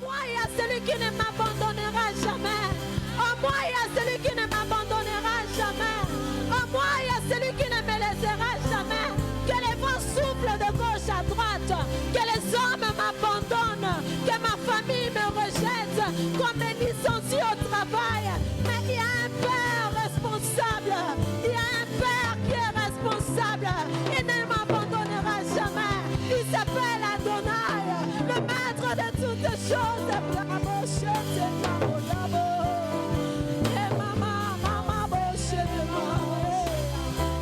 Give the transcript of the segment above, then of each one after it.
moi, il y a celui qui ne m'abandonnera jamais. En moi, il y a celui qui ne m'abandonnera jamais. En moi, il y a celui qui ne me laissera jamais. Que les vents soufflent de gauche à droite. Que les hommes m'abandonnent. Que ma famille me rejette. Qu'on me licencie au travail. Mais il y a un Père responsable. Il y a un Père qui est responsable. Il ne m'abandonnera jamais. Il s'appelle Adonai, le maître de toutes choses.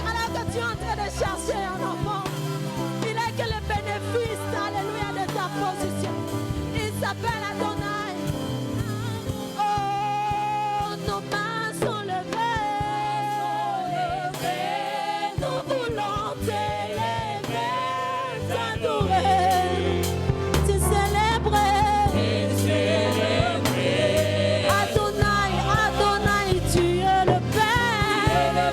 Alors que tu es en train de chercher un enfant, il est que le bénéfice, alléluia, de ta position. Il s'appelle Adonai. Oh, nos mains sont levées. Nous voulons t'élever, t'adorer, te célébrer. Adonai, Adonai, tu es le Père.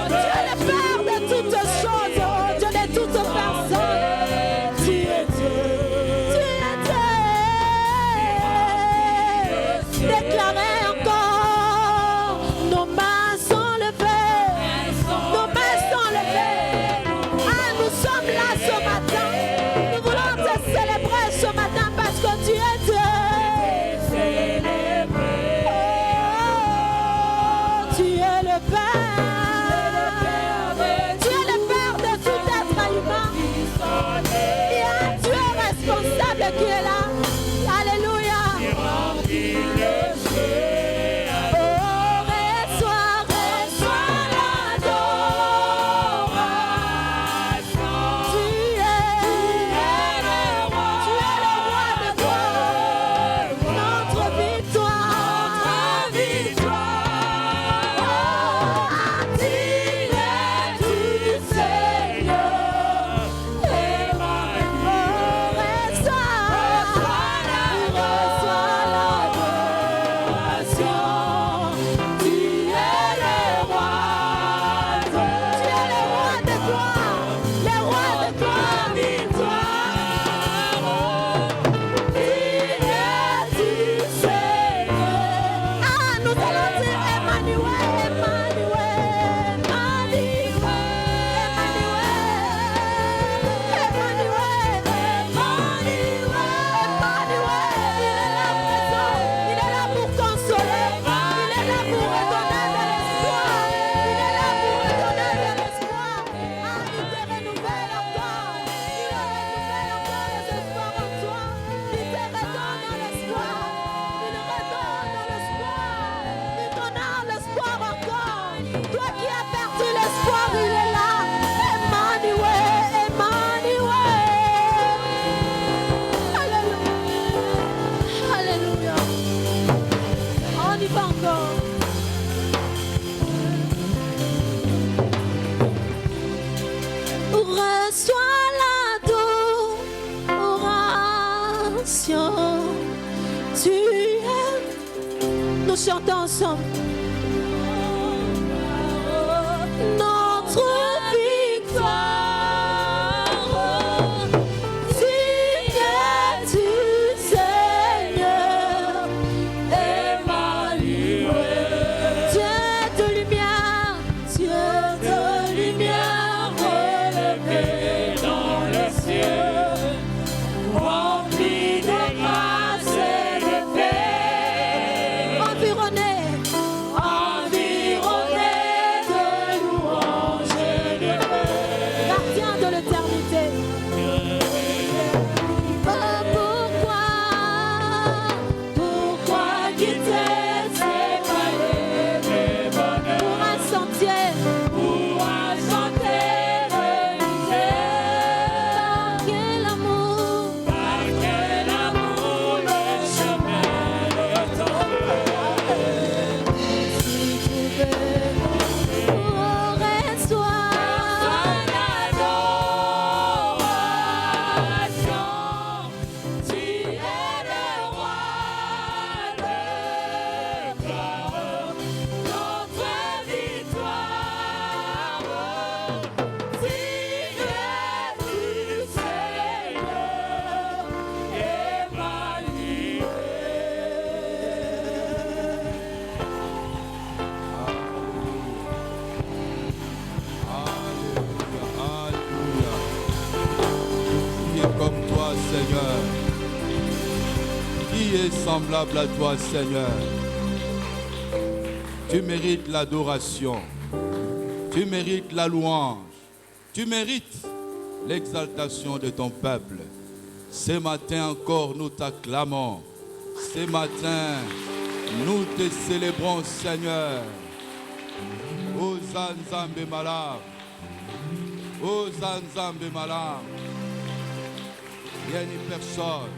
Tu es le Père de toutes choses, oh Dieu de toutes personnes. Tu es Dieu. Tu es Dieu. Déclarez encore, nos mains sont levées. Nos mains sont levées. Ah, nous sommes là ce matin. Nous voulons te célébrer ce matin parce que tu es Dieu. Oh, tu es le Père. Tu es le Père de tout être humain. Il y a un Dieu responsable qui est là. Alléluia. Oh, reçois l'adoration. Tu es le roi de gloire. Notre victoire. Oh, digne du Seigneur. Oh, reçois chanter ensemble. Notre victoire, digne du Seigneur, Emmanuel. Dieu de lumière, Dieu de lumière, relevé dans les cieux, rempli de grâce et de paix, environné qui est comme toi, Seigneur? Qui est semblable à toi, Seigneur? Tu mérites l'adoration. Tu mérites la louange. Tu mérites l'exaltation de ton peuple. Ce matin encore, nous t'acclamons. Ce matin, nous te célébrons, Seigneur. Hosanna Nzambe Malab. Hosanna Nzambe Malab. Il n'y a ni personne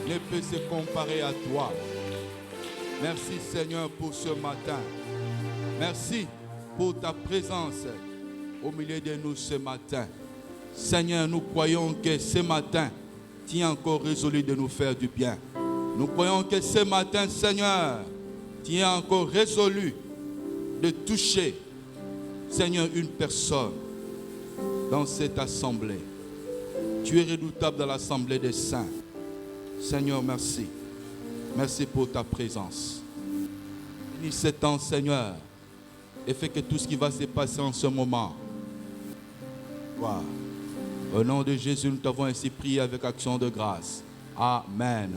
ne peut se comparer à toi. Merci, Seigneur, pour ce matin. Merci pour ta présence au milieu de nous ce matin. Seigneur, nous croyons que ce matin, tu es encore résolu de nous faire du bien. Nous croyons que ce matin, Seigneur, tu es encore résolu de toucher, Seigneur, une personne dans cette assemblée. Tu es redoutable dans l'assemblée des saints. Seigneur, merci. Merci pour ta présence. Bénis ce temps, Seigneur, et fais que tout ce qui va se passer en ce moment. Wow. Au nom de Jésus, nous t'avons ainsi prié avec action de grâce. Amen.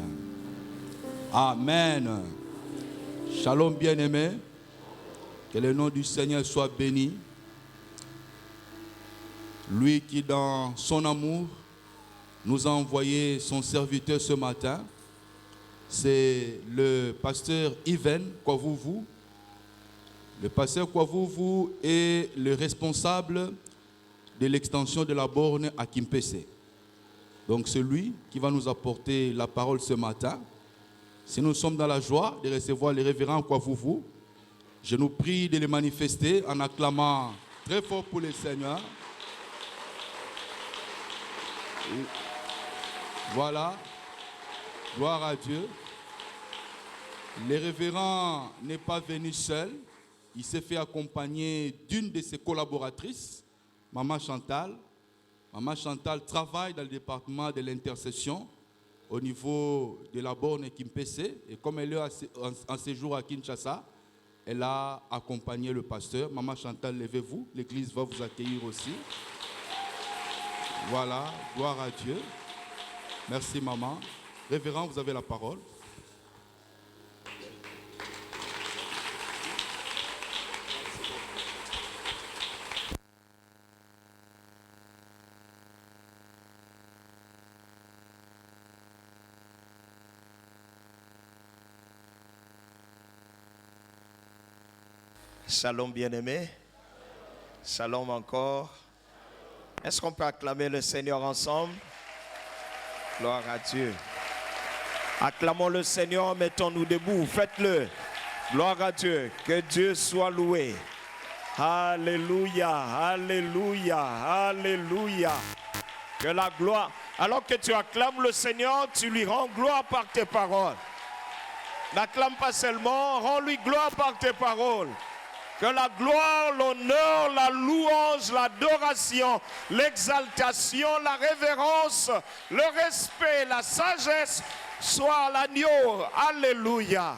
Amen. Shalom, bien-aimés. Que le nom du Seigneur soit béni. Lui qui, dans son amour, nous a envoyé son serviteur ce matin. C'est le pasteur Yven Kwavouvou. Le pasteur Kwavouvou est le responsable de l'extension de la borne à Kimpese. Donc c'est lui qui va nous apporter la parole ce matin. Si nous sommes dans la joie de recevoir les révérends Kwavouvou, je nous prie de les manifester en acclamant très fort pour le Seigneur. Voilà. Gloire à Dieu. Le révérend n'est pas venu seul. Il s'est fait accompagner d'une de ses collaboratrices, Maman Chantal. Maman Chantal travaille dans le département de l'intercession au niveau de la borne Kimpese. Et comme elle est en séjour à Kinshasa, elle a accompagné le pasteur. Maman Chantal, levez-vous. L'église va vous accueillir aussi. Voilà, gloire à Dieu. Merci, maman. Révérend, vous avez la parole. Shalom bien-aimé. Shalom encore. Est-ce qu'on peut acclamer le Seigneur ensemble? Gloire à Dieu. Acclamons le Seigneur, mettons-nous debout, faites-le. Gloire à Dieu, que Dieu soit loué. Alléluia, alléluia, alléluia. Que la gloire, alors que tu acclames le Seigneur, tu lui rends gloire par tes paroles. N'acclame pas seulement, rends-lui gloire par tes paroles. Que la gloire, l'honneur, la louange, l'adoration, l'exaltation, la révérence, le respect, la sagesse soient à l'agneau. Alléluia.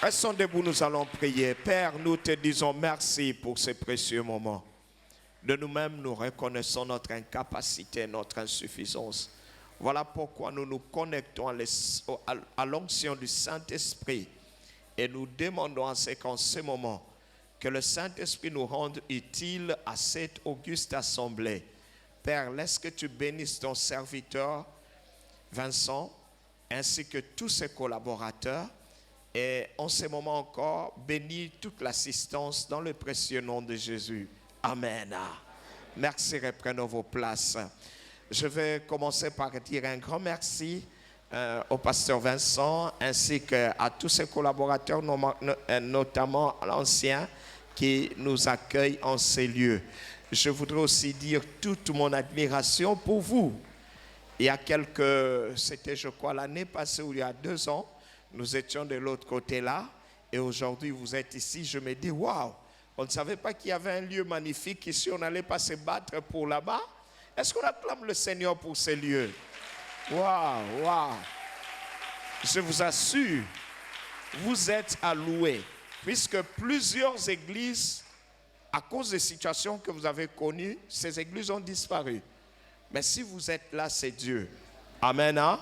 Restons debout, nous allons prier. Père, nous te disons merci pour ces précieux moments. De nous-mêmes, nous reconnaissons notre incapacité, notre insuffisance. Voilà pourquoi nous nous connectons à l'onction du Saint-Esprit. Et nous demandons à ce qu'en ce moment, que le Saint-Esprit nous rende utile à cette auguste assemblée. Père, laisse que tu bénisses ton serviteur Vincent, ainsi que tous ses collaborateurs. Et en ce moment encore, bénis toute l'assistance dans le précieux nom de Jésus. Amen. Merci, reprenons vos places. Je vais commencer par dire un grand merci au pasteur Vincent ainsi qu'à tous ses collaborateurs, notamment l'ancien qui nous accueille en ces lieux. Je voudrais aussi dire toute mon admiration pour vous. Il y a c'était je crois l'année passée ou il y a 2 ans, nous étions de l'autre côté là et aujourd'hui vous êtes ici. Je me dis waouh, on ne savait pas qu'il y avait un lieu magnifique ici, on n'allait pas se battre pour là-bas. Est-ce qu'on acclame le Seigneur pour ces lieux? Waouh, waouh. Je vous assure, vous êtes à louer, puisque plusieurs églises, à cause des situations que vous avez connues, ces églises ont disparu. Mais si vous êtes là, c'est Dieu. Amen. Hein?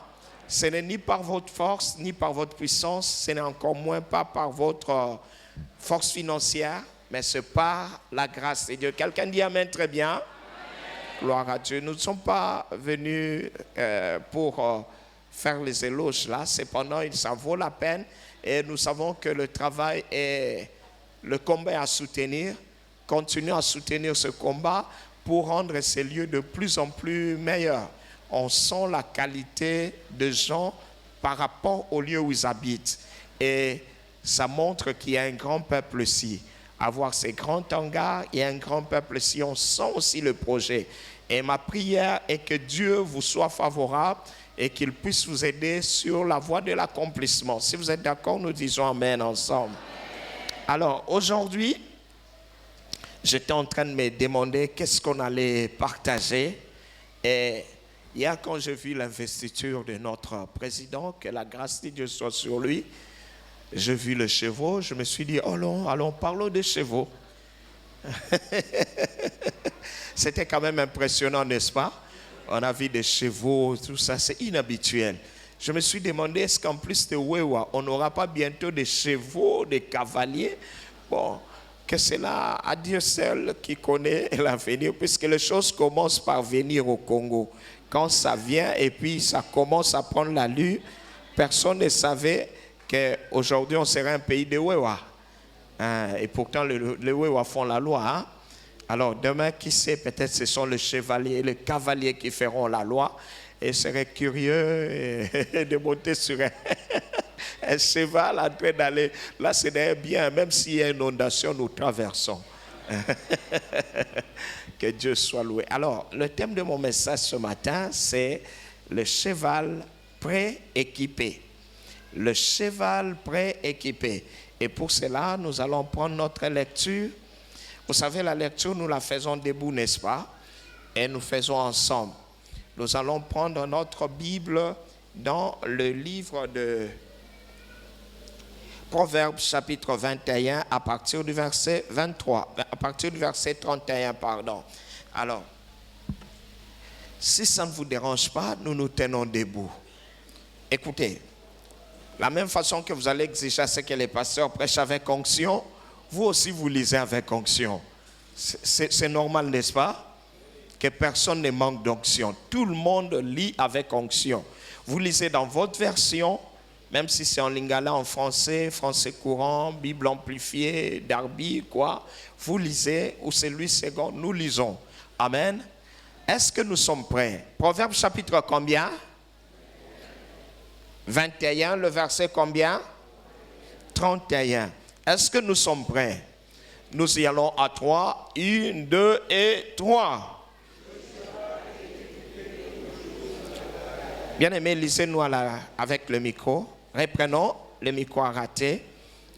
Ce n'est ni par votre force, ni par votre puissance, ce n'est encore moins pas par votre force financière, mais c'est par la grâce de Dieu. Quelqu'un dit Amen très bien. Amen. Gloire à Dieu. Nous ne sommes pas venus pour faire les éloges là. Cependant, ça vaut la peine et nous savons que le travail et le combat est à soutenir. Continuons à soutenir ce combat pour rendre ces lieux de plus en plus meilleurs. On sent la qualité de gens par rapport au lieu où ils habitent. Et ça montre qu'il y a un grand peuple ici. Avoir ces grands hangars, il y a un grand peuple ici. On sent aussi le projet. Et ma prière est que Dieu vous soit favorable et qu'il puisse vous aider sur la voie de l'accomplissement. Si vous êtes d'accord, nous disons Amen ensemble. Alors, aujourd'hui, j'étais en train de me demander qu'est-ce qu'on allait partager. Et hier, quand j'ai vu l'investiture de notre président, que la grâce de Dieu soit sur lui, j'ai vu les chevaux, je me suis dit, oh non, allons, parlons des chevaux. C'était quand même impressionnant, n'est-ce pas? On a vu des chevaux, tout ça, c'est inhabituel. Je me suis demandé, est-ce qu'en plus de Wewa, on n'aura pas bientôt des chevaux, des cavaliers? Bon, que c'est là à Dieu seul qui connaît l'avenir, puisque les choses commencent par venir au Congo. Quand ça vient et puis ça commence à prendre l'allure, personne ne savait qu'aujourd'hui on serait un pays de Wewa. Et pourtant les Wewa font la loi. Hein? Alors demain, qui sait, peut-être ce sont les chevaliers et les cavaliers qui feront la loi. Et serait curieux de monter sur un cheval en train d'aller. Là, c'est bien, même s'il y a une inondation, nous traversons. Que Dieu soit loué. Alors, le thème de mon message ce matin, c'est le cheval pré-équipé. Le cheval pré-équipé. Et pour cela, nous allons prendre notre lecture. Vous savez, la lecture, nous la faisons debout, n'est-ce pas? Et nous faisons ensemble. Nous allons prendre notre Bible dans le livre de Proverbes chapitre 21 à partir du verset 23, à partir du verset 31, pardon. Alors, si ça ne vous dérange pas, nous nous tenons debout. Écoutez, la même façon que vous allez exiger à ce que les pasteurs prêchent avec onction, vous aussi vous lisez avec onction. C'est normal, n'est-ce pas? Que personne ne manque d'onction. Tout le monde lit avec onction. Vous lisez dans votre version, même si c'est en lingala, en français, français courant, Bible amplifiée, Darby, quoi. Vous lisez, ou c'est lui second, nous lisons. Amen. Est-ce que nous sommes prêts? Proverbe chapitre combien? 21, le verset combien? 31. Est-ce que nous sommes prêts? Nous y allons à 3. 1, 2 et 3. Bien-aimés, lisez-nous avec le micro. Reprenons, le micro a raté.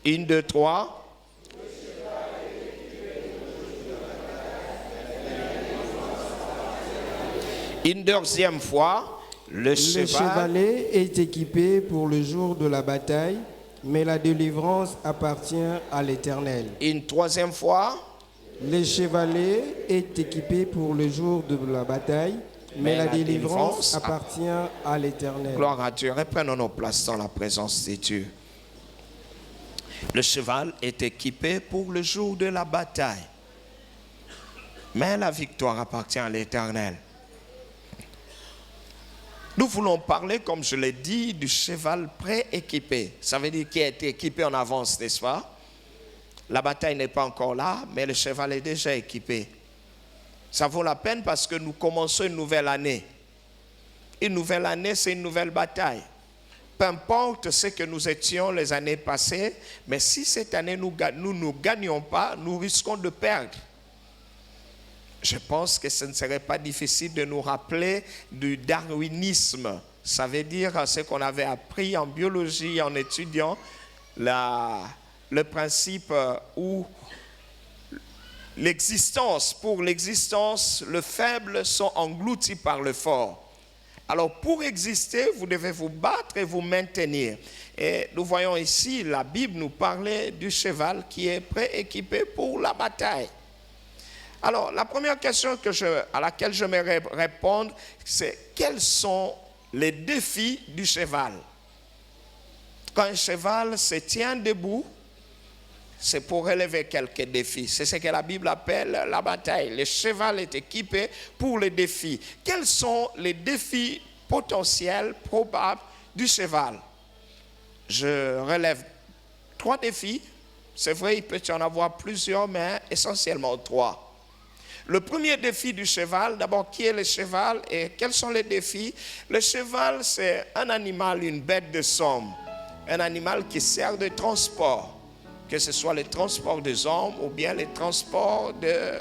1, 2, 3. Une deuxième fois, le chevalet est équipé pour le jour de la bataille, mais la délivrance appartient à l'Éternel. Une troisième fois. Le chevalet est équipé pour le jour de la bataille, mais la délivrance appartient à l'Éternel. Gloire à Dieu. Reprenons nos places dans la présence de Dieu. Le cheval est équipé pour le jour de la bataille, mais la victoire appartient à l'Éternel. Nous voulons parler, comme je l'ai dit, du cheval pré-équipé. Ça veut dire qu'il a été équipé en avance, n'est-ce pas? La bataille n'est pas encore là, mais le cheval est déjà équipé. Ça vaut la peine parce que nous commençons une nouvelle année. Une nouvelle année, c'est une nouvelle bataille. Peu importe ce que nous étions les années passées, mais si cette année nous ne gagnons pas, nous risquons de perdre. Je pense que ce ne serait pas difficile de nous rappeler du darwinisme. Ça veut dire ce qu'on avait appris en biologie en étudiant le principe où pour l'existence, le faible sont engloutis par le fort. Alors pour exister, vous devez vous battre et vous maintenir. Et nous voyons ici, la Bible nous parlait du cheval qui est pré-équipé pour la bataille. Alors, la première question à laquelle je vais répondre, c'est quels sont les défis du cheval? Quand un cheval se tient debout, c'est pour relever quelques défis. C'est ce que la Bible appelle la bataille. Le cheval est équipé pour les défis. Quels sont les défis potentiels, probables du cheval? Je relève 3 défis. C'est vrai, il peut y en avoir plusieurs, mais essentiellement 3. Le premier défi du cheval, d'abord, qui est le cheval et quels sont les défis? Le cheval, c'est un animal, une bête de somme, un animal qui sert de transport, que ce soit le transport des hommes ou bien le transport de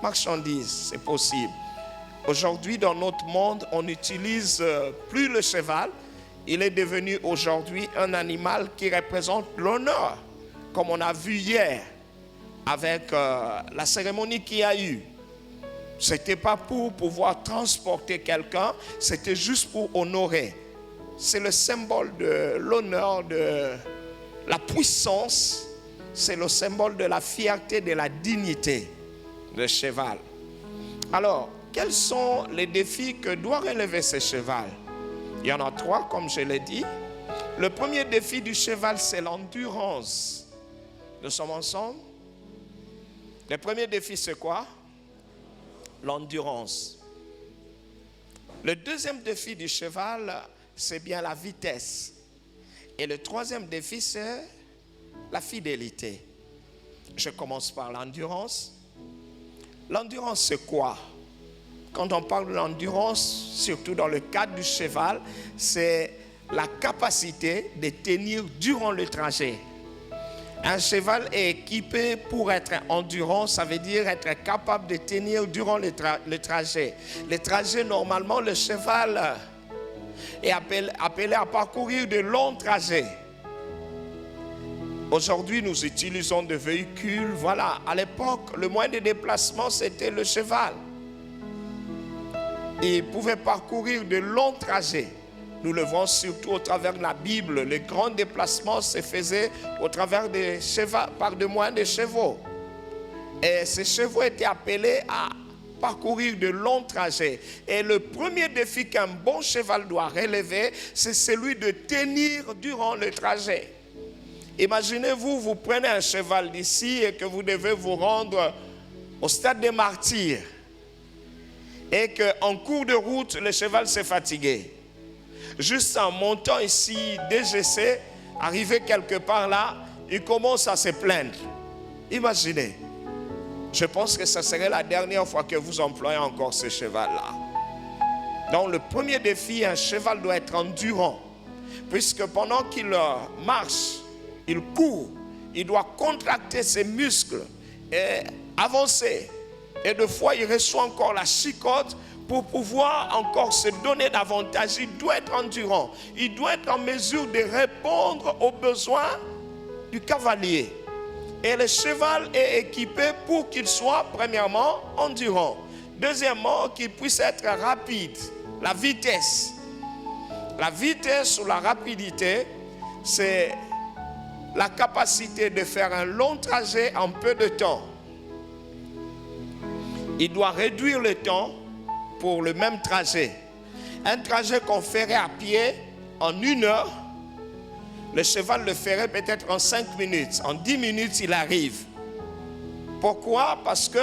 marchandises, c'est possible. Aujourd'hui, dans notre monde, on n'utilise plus le cheval. Il est devenu aujourd'hui un animal qui représente l'honneur, comme on a vu hier avec la cérémonie qu'il y a eu. Ce n'était pas pour pouvoir transporter quelqu'un, c'était juste pour honorer. C'est le symbole de l'honneur, de la puissance, c'est le symbole de la fierté, de la dignité, le cheval. Alors, quels sont les défis que doit relever ce cheval? Il y en a 3, comme je l'ai dit. Le premier défi du cheval, c'est l'endurance. Nous sommes ensemble? Le premier défi, c'est quoi? L'endurance. Le deuxième défi du cheval, c'est bien la vitesse. Et le troisième défi, c'est la fidélité. Je commence par l'endurance. L'endurance, c'est quoi? Quand on parle de l'endurance, surtout dans le cadre du cheval, c'est la capacité de tenir durant le trajet. Un cheval est équipé pour être endurant, ça veut dire être capable de tenir durant le trajet. Le trajet, normalement, le cheval est appelé à parcourir de longs trajets. Aujourd'hui, nous utilisons des véhicules. Voilà, à l'époque, le moyen de déplacement, c'était le cheval. Il pouvait parcourir de longs trajets. Nous le voyons surtout au travers de la Bible. Les grands déplacements se faisaient au travers des chevaux, par des moyens de chevaux. Et ces chevaux étaient appelés à parcourir de longs trajets. Et le premier défi qu'un bon cheval doit relever, c'est celui de tenir durant le trajet. Imaginez-vous, vous prenez un cheval d'ici et que vous devez vous rendre au stade des martyrs. Et qu'en cours de route, le cheval s'est fatigué. Juste en montant ici, DGC, arrivé quelque part là, il commence à se plaindre. Imaginez. Je pense que ce serait la dernière fois que vous employez encore ce cheval-là. Donc le premier défi, un cheval doit être endurant. Puisque pendant qu'il marche, il court, il doit contracter ses muscles et avancer. Et des fois, il reçoit encore la chicotte pour pouvoir encore se donner davantage. Il doit être endurant. Il doit être en mesure de répondre aux besoins du cavalier. Et le cheval est équipé pour qu'il soit, premièrement, endurant. Deuxièmement, qu'il puisse être rapide. La vitesse. La vitesse ou la rapidité, c'est la capacité de faire un long trajet en peu de temps. Il doit réduire le temps pour le même trajet. Un trajet qu'on ferait à pied en 1 heure, le cheval le ferait peut-être en 5 minutes. En 10 minutes, il arrive. Pourquoi? Parce que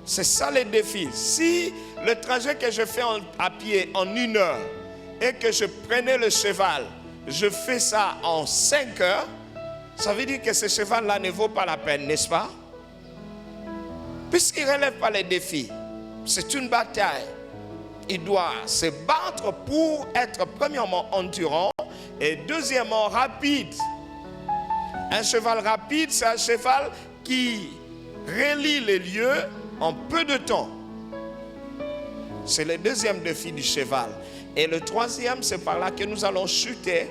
c'est ça le défi. Si le trajet que je fais à pied en 1 heure et que je prenais le cheval, je fais ça en 5 heures, ça veut dire que ce cheval-là ne vaut pas la peine, n'est-ce pas? Puisqu'il ne relève pas les défis, c'est une bataille. Il doit se battre pour être premièrement endurant et deuxièmement rapide. Un cheval rapide, c'est un cheval qui relie les lieux en peu de temps. C'est le deuxième défi du cheval. Et le troisième, c'est par là que nous allons chuter,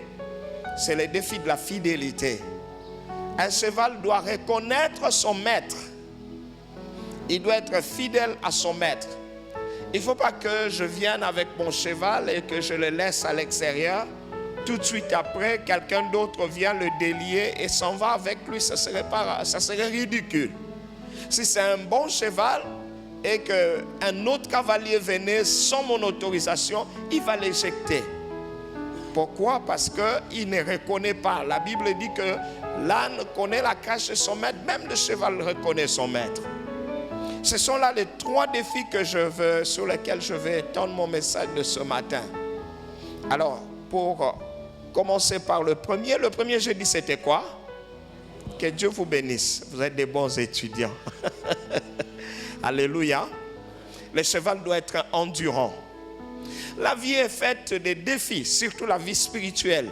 c'est le défi de la fidélité. Un cheval doit reconnaître son maître. Il doit être fidèle à son maître. Il ne faut pas que je vienne avec mon cheval et que je le laisse à l'extérieur. Tout de suite après, quelqu'un d'autre vient le délier et s'en va avec lui. Ça serait ridicule. Si c'est un bon cheval, et qu'un autre cavalier venait sans mon autorisation, il va l'éjecter. Pourquoi? Parce qu'il ne reconnaît pas. La Bible dit que l'âne connaît la cage de son maître, même le cheval reconnaît son maître. Ce sont là les 3 défis sur lesquels je vais étendre mon message de ce matin. Alors, pour commencer par le premier jeudi, c'était quoi? Que Dieu vous bénisse. Vous êtes des bons étudiants. Alléluia. Le cheval doit être endurant. La vie est faite de défis, surtout la vie spirituelle.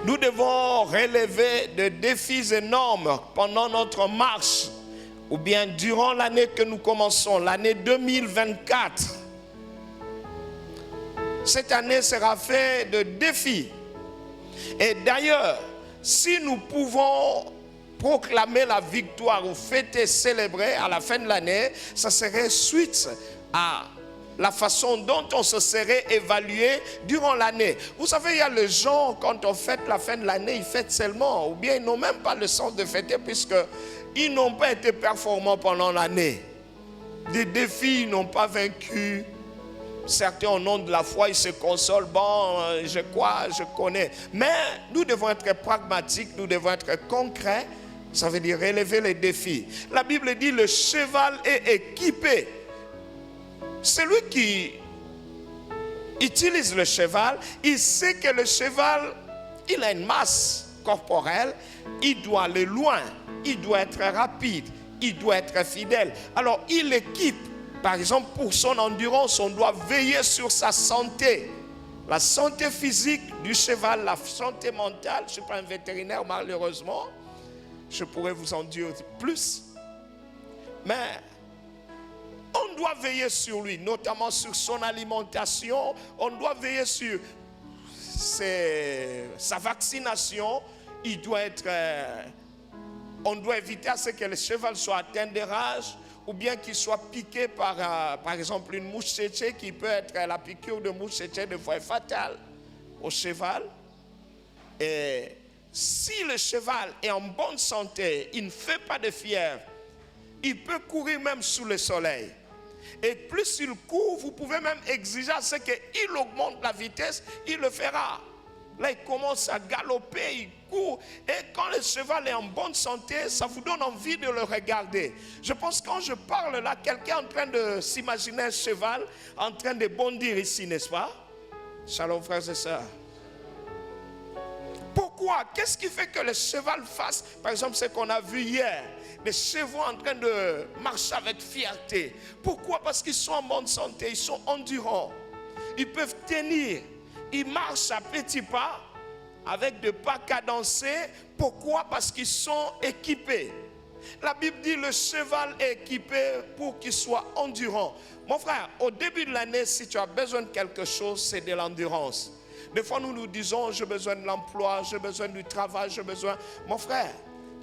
Nous devons relever des défis énormes pendant notre marche, ou bien durant l'année que nous commençons, l'année 2024. Cette année sera faite de défis. Et d'ailleurs, si nous pouvons proclamer la victoire ou fêter, célébrer à la fin de l'année, ça serait suite à la façon dont on se serait évalué durant l'année. Vous savez, il y a les gens, quand on fête la fin de l'année, ils fêtent seulement, ou bien ils n'ont même pas le sens de fêter puisqu'ils n'ont pas été performants pendant l'année. Des défis, ils n'ont pas vaincu. Certains au nom de la foi, ils se consolent. Bon, je crois, je connais. Mais nous devons être pragmatiques, nous devons être concrets. Ça veut dire relever les défis. La Bible dit le cheval est équipé. Celui qui utilise le cheval, il sait que le cheval, il a une masse corporelle, il doit aller loin, il doit être rapide, il doit être fidèle. Alors il équipe, par exemple pour son endurance, on doit veiller sur sa santé. La santé physique du cheval, la santé mentale, je ne suis pas un vétérinaire malheureusement, je pourrais vous en dire plus. Mais on doit veiller sur lui, notamment sur son alimentation. On doit veiller sur sa vaccination. On doit éviter à ce que le cheval soit atteint de rage ou bien qu'il soit piqué par exemple, une mouche tchétché qui peut être la piqûre de mouche tchétché de fois fatale au cheval. Et si le cheval est en bonne santé, il ne fait pas de fièvre, il peut courir même sous le soleil. Et plus il court, vous pouvez même exiger à ce qu'il augmente la vitesse, il le fera. Là, il commence à galoper, il court. Et quand le cheval est en bonne santé, ça vous donne envie de le regarder. Je pense que quand je parle là, quelqu'un est en train de s'imaginer un cheval en train de bondir ici, n'est-ce pas? Shalom, frères et sœurs. Pourquoi? Qu'est-ce qui fait que le cheval fasse, par exemple, ce qu'on a vu hier? Les chevaux en train de marcher avec fierté. Pourquoi? Parce qu'ils sont en bonne santé, ils sont endurants. Ils peuvent tenir. Ils marchent à petits pas, avec des pas cadencés. Pourquoi? Parce qu'ils sont équipés. La Bible dit le cheval est équipé pour qu'il soit endurant. Mon frère, au début de l'année, si tu as besoin de quelque chose, c'est de l'endurance. Des fois, nous nous disons, j'ai besoin de l'emploi, j'ai besoin du travail, j'ai besoin... Mon frère,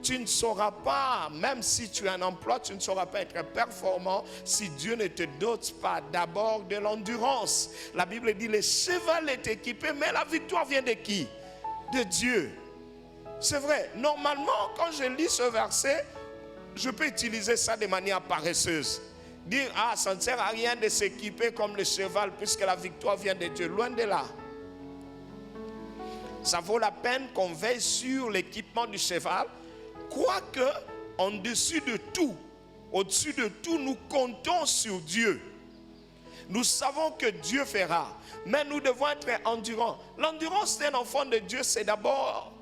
tu ne sauras pas, même si tu as un emploi, tu ne sauras pas être performant si Dieu ne te dote pas d'abord de l'endurance. La Bible dit, le cheval est équipé, mais la victoire vient de qui? De Dieu. C'est vrai, normalement, quand je lis ce verset, je peux utiliser ça de manière paresseuse. Dire, ah, ça ne sert à rien de s'équiper comme le cheval, puisque la victoire vient de Dieu. Loin de là. Ça vaut la peine qu'on veille sur l'équipement du cheval. Quoique, au-dessus de tout, nous comptons sur Dieu. Nous savons que Dieu fera, mais nous devons être endurants. L'endurance d'un enfant de Dieu, c'est d'abord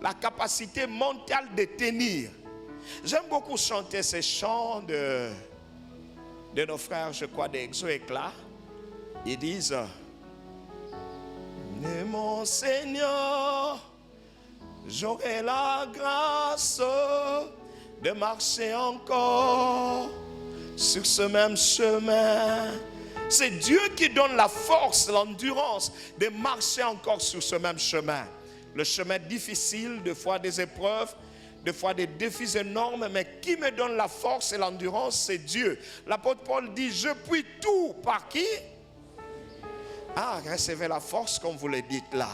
la capacité mentale de tenir. J'aime beaucoup chanter ces chants de nos frères, je crois, d'Exo Éclat. Ils disent, mais mon Seigneur, j'aurai la grâce de marcher encore sur ce même chemin. C'est Dieu qui donne la force, l'endurance de marcher encore sur ce même chemin. Le chemin difficile, des fois des épreuves, des fois des défis énormes, mais qui me donne la force et l'endurance, c'est Dieu. L'apôtre Paul dit, je puis tout par qui? Ah, recevez la force comme vous le dites là.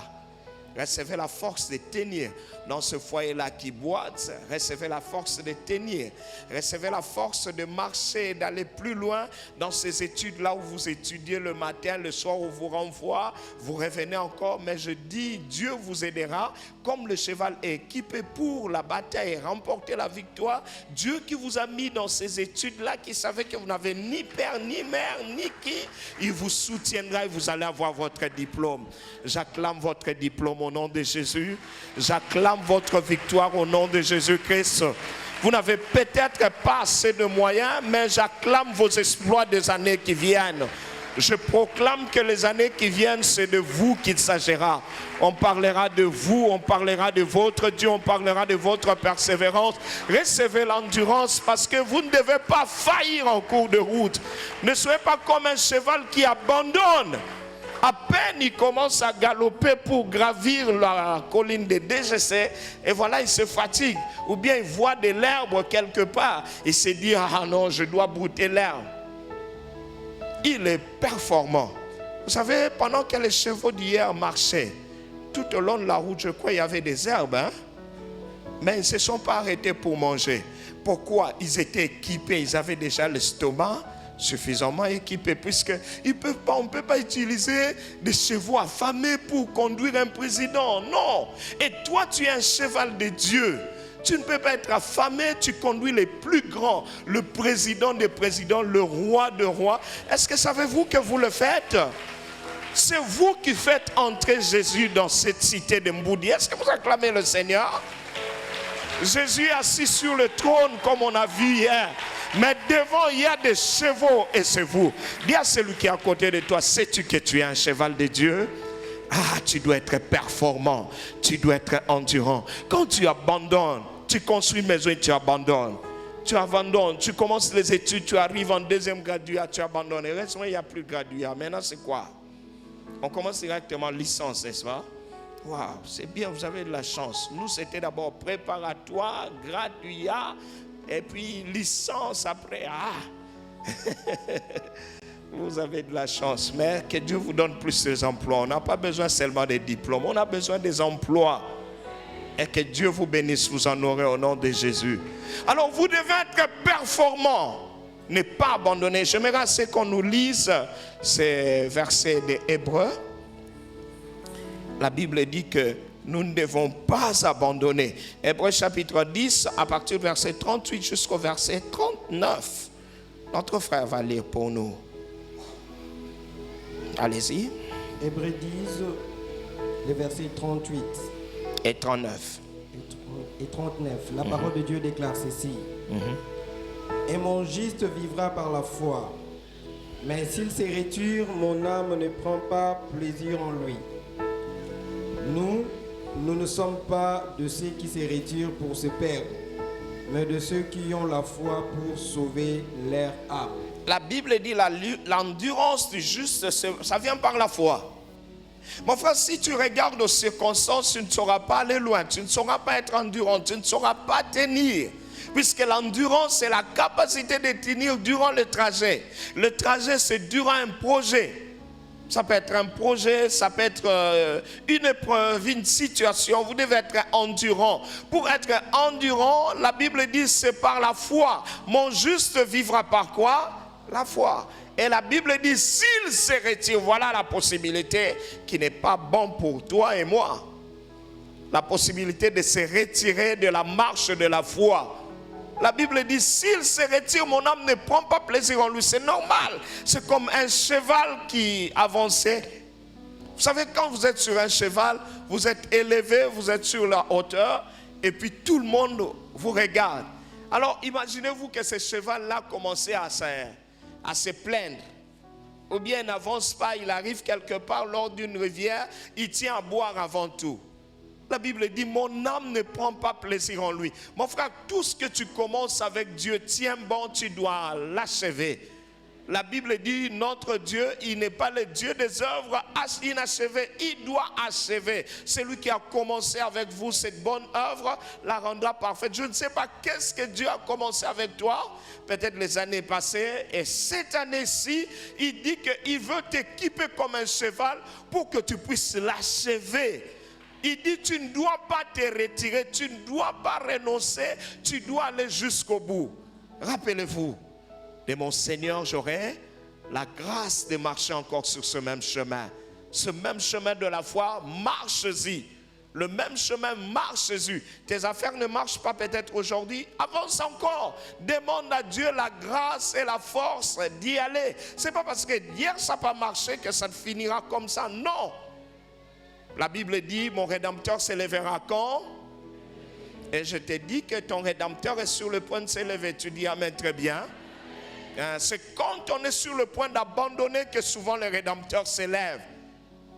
Recevez la force de tenir dans ce foyer-là qui boite. Recevez la force de tenir. Recevez la force de marcher et d'aller plus loin dans ces études-là où vous étudiez le matin, le soir où vous renvoie. Vous revenez encore, mais je dis, Dieu vous aidera. Comme le cheval est équipé pour la bataille et remporter la victoire, Dieu qui vous a mis dans ces études-là, qui savait que vous n'avez ni père, ni mère, ni qui, il vous soutiendra et vous allez avoir votre diplôme. J'acclame votre diplôme au nom de Jésus. J'acclame votre victoire au nom de Jésus-Christ. Vous n'avez peut-être pas assez de moyens, mais j'acclame vos exploits des années qui viennent. Je proclame que les années qui viennent, c'est de vous qu'il s'agira. On parlera de vous, on parlera de votre Dieu, on parlera de votre persévérance. Recevez l'endurance parce que vous ne devez pas faillir en cours de route. Ne soyez pas comme un cheval qui abandonne. À peine il commence à galoper pour gravir la colline de DGC et voilà, il se fatigue. Ou bien il voit de l'herbe quelque part et se dit, ah non, je dois brouter l'herbe. Il est performant. Vous savez, pendant que les chevaux d'hier marchaient, tout au long de la route, je crois, il y avait des herbes, hein? Mais ils ne se sont pas arrêtés pour manger. Pourquoi? Ils étaient équipés, ils avaient déjà l'estomac suffisamment équipé, puisque on ne peut pas utiliser des chevaux affamés pour conduire un président. Non. Et toi, tu es un cheval de Dieu. Tu ne peux pas être affamé, tu conduis les plus grands, le président des présidents, le roi de rois. Est-ce que savez-vous que vous le faites? C'est vous qui faites entrer Jésus dans cette cité de Mboudi. Est-ce que vous acclamez le Seigneur? Jésus est assis sur le trône comme on a vu hier. Mais devant, il y a des chevaux et c'est vous. Dis à celui qui est à côté de toi, sais-tu que tu es un cheval de Dieu? Ah, tu dois être performant, tu dois être endurant. Quand tu abandonnes, tu construis une maison et tu abandonnes. Tu abandonnes, tu commences les études, tu arrives en deuxième graduat, tu abandonnes. Et récemment, il n'y a plus de graduat. Maintenant, c'est quoi? On commence directement licence, n'est-ce pas? Waouh, c'est bien, vous avez de la chance. Nous, c'était d'abord préparatoire, graduat, et puis licence après. Ah! Vous avez de la chance, mais que Dieu vous donne plus de emplois. On n'a pas besoin seulement des diplômes, on a besoin des emplois. Et que Dieu vous bénisse, vous en aurez au nom de Jésus. Alors vous devez être performant, ne pas abandonner. J'aimerais assez qu'on nous lise ces versets des Hébreux. La Bible dit que nous ne devons pas abandonner. Hébreux chapitre 10, à partir du verset 38 jusqu'au verset 39. Notre frère va lire pour nous. Allez-y. Hébreux 10, les versets 38 et 39. Et 39. La parole de Dieu déclare ceci. Et mon juste vivra par la foi. Mais s'il se retire, mon âme ne prend pas plaisir en lui. Nous ne sommes pas de ceux qui se retirent pour se perdre, mais de ceux qui ont la foi pour sauver leur âme. La Bible dit l'endurance du juste, ça vient par la foi. Mon frère, si tu regardes aux circonstances, tu ne sauras pas aller loin, tu ne sauras pas être endurant, tu ne sauras pas tenir. Puisque l'endurance, c'est la capacité de tenir durant le trajet. Le trajet, c'est durant un projet. Ça peut être un projet, ça peut être une épreuve, une situation. Vous devez être endurant. Pour être endurant, la Bible dit c'est par la foi. Mon juste vivra par quoi? La foi. Et la Bible dit s'il se retire, voilà la possibilité qui n'est pas bonne pour toi et moi. La possibilité de se retirer de la marche de la foi. La Bible dit, s'il se retire, mon âme ne prend pas plaisir en lui. C'est normal. C'est comme un cheval qui avançait. Vous savez, quand vous êtes sur un cheval, vous êtes élevé, vous êtes sur la hauteur, et puis tout le monde vous regarde. Alors, imaginez-vous que ce cheval-là commençait à se plaindre. Ou bien il n'avance pas, il arrive quelque part lors d'une rivière, il tient à boire avant tout. La Bible dit, mon âme ne prend pas plaisir en lui. Mon frère, tout ce que tu commences avec Dieu, tiens bon, tu dois l'achever. La Bible dit, notre Dieu, il n'est pas le Dieu des œuvres inachevées, il doit achever. Celui qui a commencé avec vous cette bonne œuvre, la rendra parfaite. Je ne sais pas qu'est-ce que Dieu a commencé avec toi, peut-être les années passées, et cette année-ci, il dit qu'il veut t'équiper comme un cheval pour que tu puisses l'achever. Il dit, tu ne dois pas te retirer, tu ne dois pas renoncer, tu dois aller jusqu'au bout. Rappelez-vous, de mon Seigneur, j'aurai la grâce de marcher encore sur ce même chemin. Ce même chemin de la foi, marche-y. Le même chemin, marche-y. Tes affaires ne marchent pas peut-être aujourd'hui. Avance encore. Demande à Dieu la grâce et la force d'y aller. Ce n'est pas parce que hier ça n'a pas marché que ça finira comme ça. Non. La Bible dit, mon Rédempteur s'élèvera quand? Et je te dis que ton Rédempteur est sur le point de s'élever. Tu dis amen, très bien. C'est quand on est sur le point d'abandonner que souvent le Rédempteur s'élève.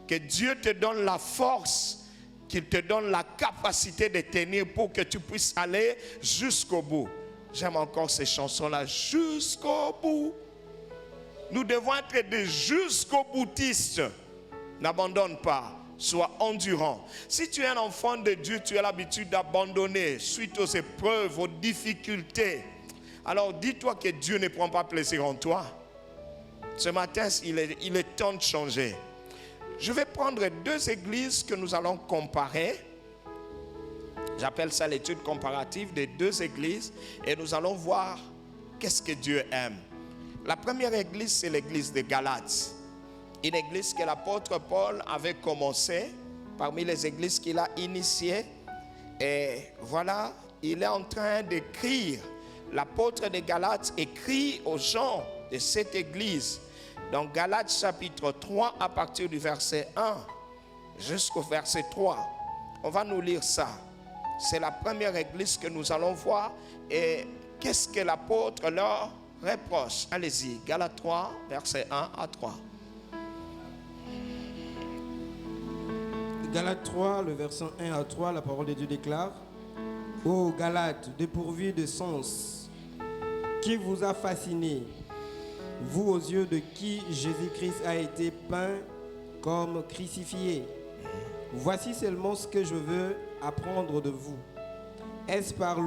Que Dieu te donne la force, qu'il te donne la capacité de tenir pour que tu puisses aller jusqu'au bout. J'aime encore ces chansons-là, jusqu'au bout. Nous devons être des jusqu'au boutistes. N'abandonne pas, sois endurant. Si tu es un enfant de Dieu, tu as l'habitude d'abandonner suite aux épreuves, aux difficultés. Alors dis-toi que Dieu ne prend pas plaisir en toi. Ce matin, il est temps de changer. Je vais prendre deux églises que nous allons comparer. J'appelle ça l'étude comparative des deux églises. Et nous allons voir qu'est-ce que Dieu aime. La première église, c'est l'église de Galates. Une église que l'apôtre Paul avait commencé parmi les églises qu'il a initiées. Et voilà, il est en train d'écrire. L'apôtre de Galates écrit aux gens de cette église. Dans Galates chapitre 3, à partir du verset 1 jusqu'au verset 3. On va nous lire ça. C'est la première église que nous allons voir. Et qu'est-ce que l'apôtre leur reproche? Allez-y, Galates 3, verset 1 à 3. Galates 3, le verset 1 à 3, la parole de Dieu déclare: Ô Galates, dépourvus de sens, qui vous a fasciné, vous aux yeux de qui Jésus-Christ a été peint comme crucifié? Voici seulement ce que je veux apprendre de vous. Est-ce par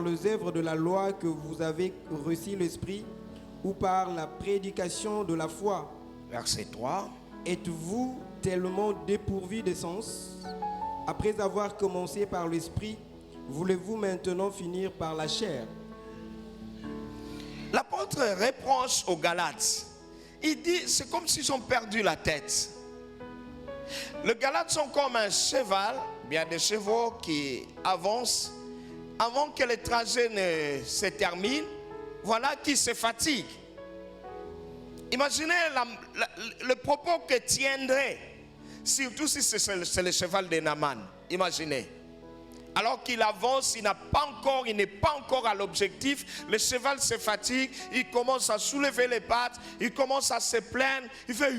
les œuvres de la loi que vous avez reçu l'Esprit, ou par la prédication de la foi? Verset 3. Êtes-vous tellement dépourvus de sens? Après avoir commencé par l'Esprit, voulez-vous maintenant finir par la chair? L'apôtre reproche aux Galates. Il dit, c'est comme s'ils ont perdu la tête. Les Galates sont comme un cheval, bien des chevaux qui avancent. Avant que le trajet ne se termine, voilà qui se fatigue. Imaginez le propos que tiendrait, surtout si c'est le cheval de Naaman. Imaginez. Alors qu'il avance, il n'est pas encore à l'objectif. Le cheval se fatigue, il commence à soulever les pattes, il commence à se plaindre, il fait...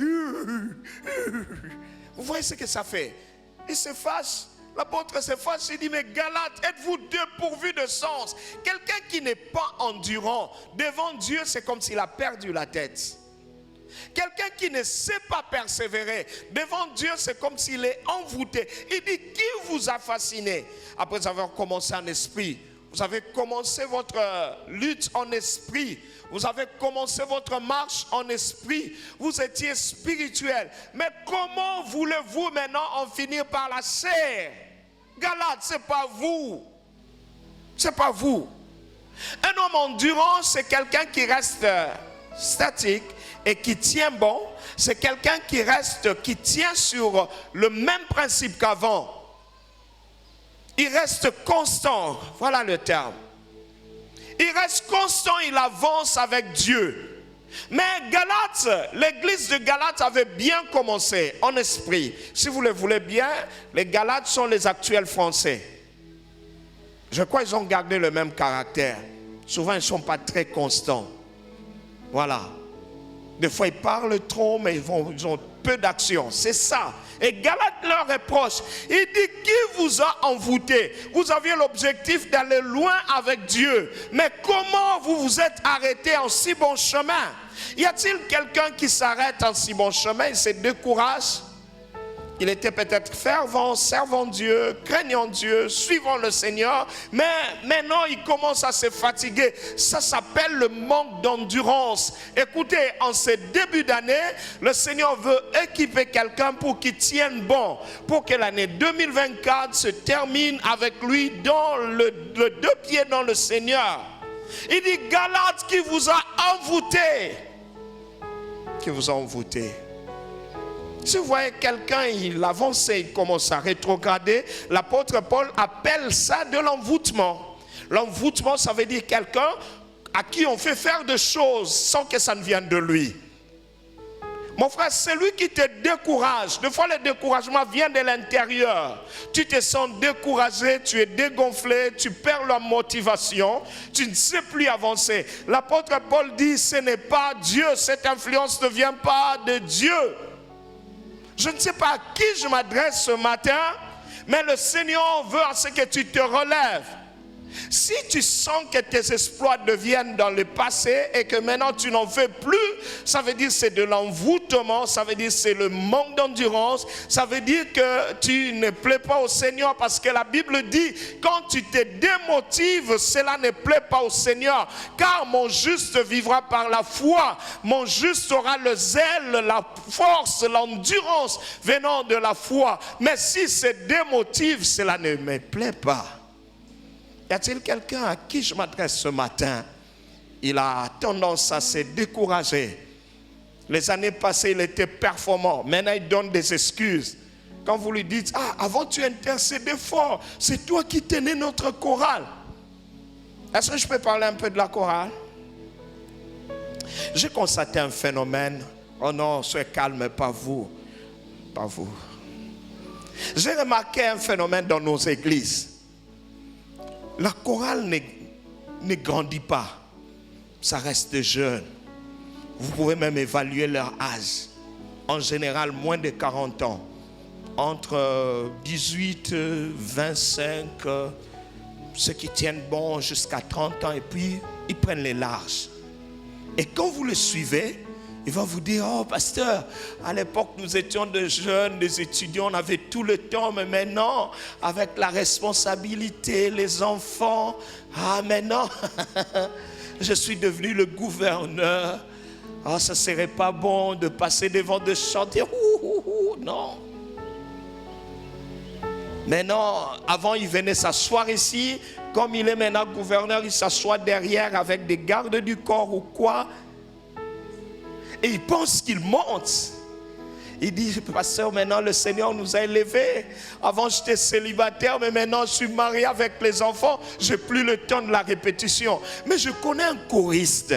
Vous voyez ce que ça fait? Il se fâche. L'apôtre se fâche, il dit, mais Galates, êtes-vous dépourvus de sens? Quelqu'un qui n'est pas endurant, devant Dieu, c'est comme s'il a perdu la tête. Quelqu'un qui ne sait pas persévérer, devant Dieu, c'est comme s'il est envoûté. Il dit, qui vous a fasciné? Après avoir commencé en esprit, vous avez commencé votre lutte en esprit, vous avez commencé votre marche en esprit, vous étiez spirituel. Mais comment voulez-vous maintenant en finir par la chair? Galates, c'est pas vous. C'est pas vous. Un homme endurant, c'est quelqu'un qui reste statique et qui tient bon. C'est quelqu'un qui tient sur le même principe qu'avant. Il reste constant. Voilà le terme. Il reste constant, il avance avec Dieu. Mais Galates, l'église de Galates avait bien commencé en esprit. Si vous le voulez bien, les Galates sont les actuels Français. Je crois qu'ils ont gardé le même caractère. Souvent, ils ne sont pas très constants. Voilà. Des fois, ils parlent trop, mais ils ont peu d'action. C'est ça. Et Galates leur reproche. Il dit, qui vous a envoûté? Vous aviez l'objectif d'aller loin avec Dieu. Mais comment vous vous êtes arrêté en si bon chemin? Y a-t-il quelqu'un qui s'arrête en si bon chemin? Il se décourage? Il était peut-être fervent, servant Dieu, craignant Dieu, suivant le Seigneur, mais maintenant il commence à se fatiguer. Ça s'appelle le manque d'endurance. Écoutez, en ce début d'année, le Seigneur veut équiper quelqu'un pour qu'il tienne bon, pour que l'année 2024 se termine avec lui dans le deux pieds dans le Seigneur. Il dit, Galate qui vous a envoûté. Qui vous a envoûté. Si vous voyez quelqu'un, il avance et il commence à rétrograder, l'apôtre Paul appelle ça de l'envoûtement. L'envoûtement, ça veut dire quelqu'un à qui on fait faire des choses sans que ça ne vienne de lui. Mon frère, c'est lui qui te décourage. Des fois, le découragement vient de l'intérieur. Tu te sens découragé, tu es dégonflé, tu perds la motivation, tu ne sais plus avancer. L'apôtre Paul dit, ce n'est pas Dieu, cette influence ne vient pas de Dieu. Je ne sais pas à qui je m'adresse ce matin, mais le Seigneur veut à ce que tu te relèves. Si tu sens que tes exploits deviennent dans le passé et que maintenant tu n'en fais plus, ça veut dire que c'est de l'envoûtement, ça veut dire que c'est le manque d'endurance, ça veut dire que tu ne plais pas au Seigneur parce que la Bible dit, quand tu te démotives, cela ne plaît pas au Seigneur, car mon juste vivra par la foi, mon juste aura le zèle, la force, l'endurance venant de la foi. Mais si se démotive, cela ne me plaît pas. Y a-t-il quelqu'un à qui je m'adresse ce matin? Il a tendance à se décourager. Les années passées, il était performant. Maintenant, il donne des excuses. Quand vous lui dites, ah, avant tu intercédais fort, c'est toi qui tenais notre chorale. Est-ce que je peux parler un peu de la chorale? J'ai constaté un phénomène. Oh non, soyez calme, pas vous. Pas vous. J'ai remarqué un phénomène dans nos églises. La chorale ne grandit pas, ça reste jeune. Vous pouvez même évaluer leur âge. En général, moins de 40 ans. Entre 18, 25, ceux qui tiennent bon jusqu'à 30 ans et puis ils prennent les larges. Et quand vous le suivez, il va vous dire, oh pasteur, à l'époque nous étions des jeunes, des étudiants, on avait tout le temps, mais maintenant, avec la responsabilité, les enfants, ah maintenant, je suis devenu le gouverneur. Ah, ça ne serait pas bon de passer devant, de chanter, non. Maintenant, avant il venait s'asseoir ici, comme il est maintenant gouverneur, il s'assoit derrière avec des gardes du corps ou quoi. Et il pense qu'il monte. Il dit, pasteur, maintenant le Seigneur nous a élevés. Avant j'étais célibataire, mais maintenant je suis marié avec les enfants. Je n'ai plus le temps de la répétition. Mais je connais un choriste.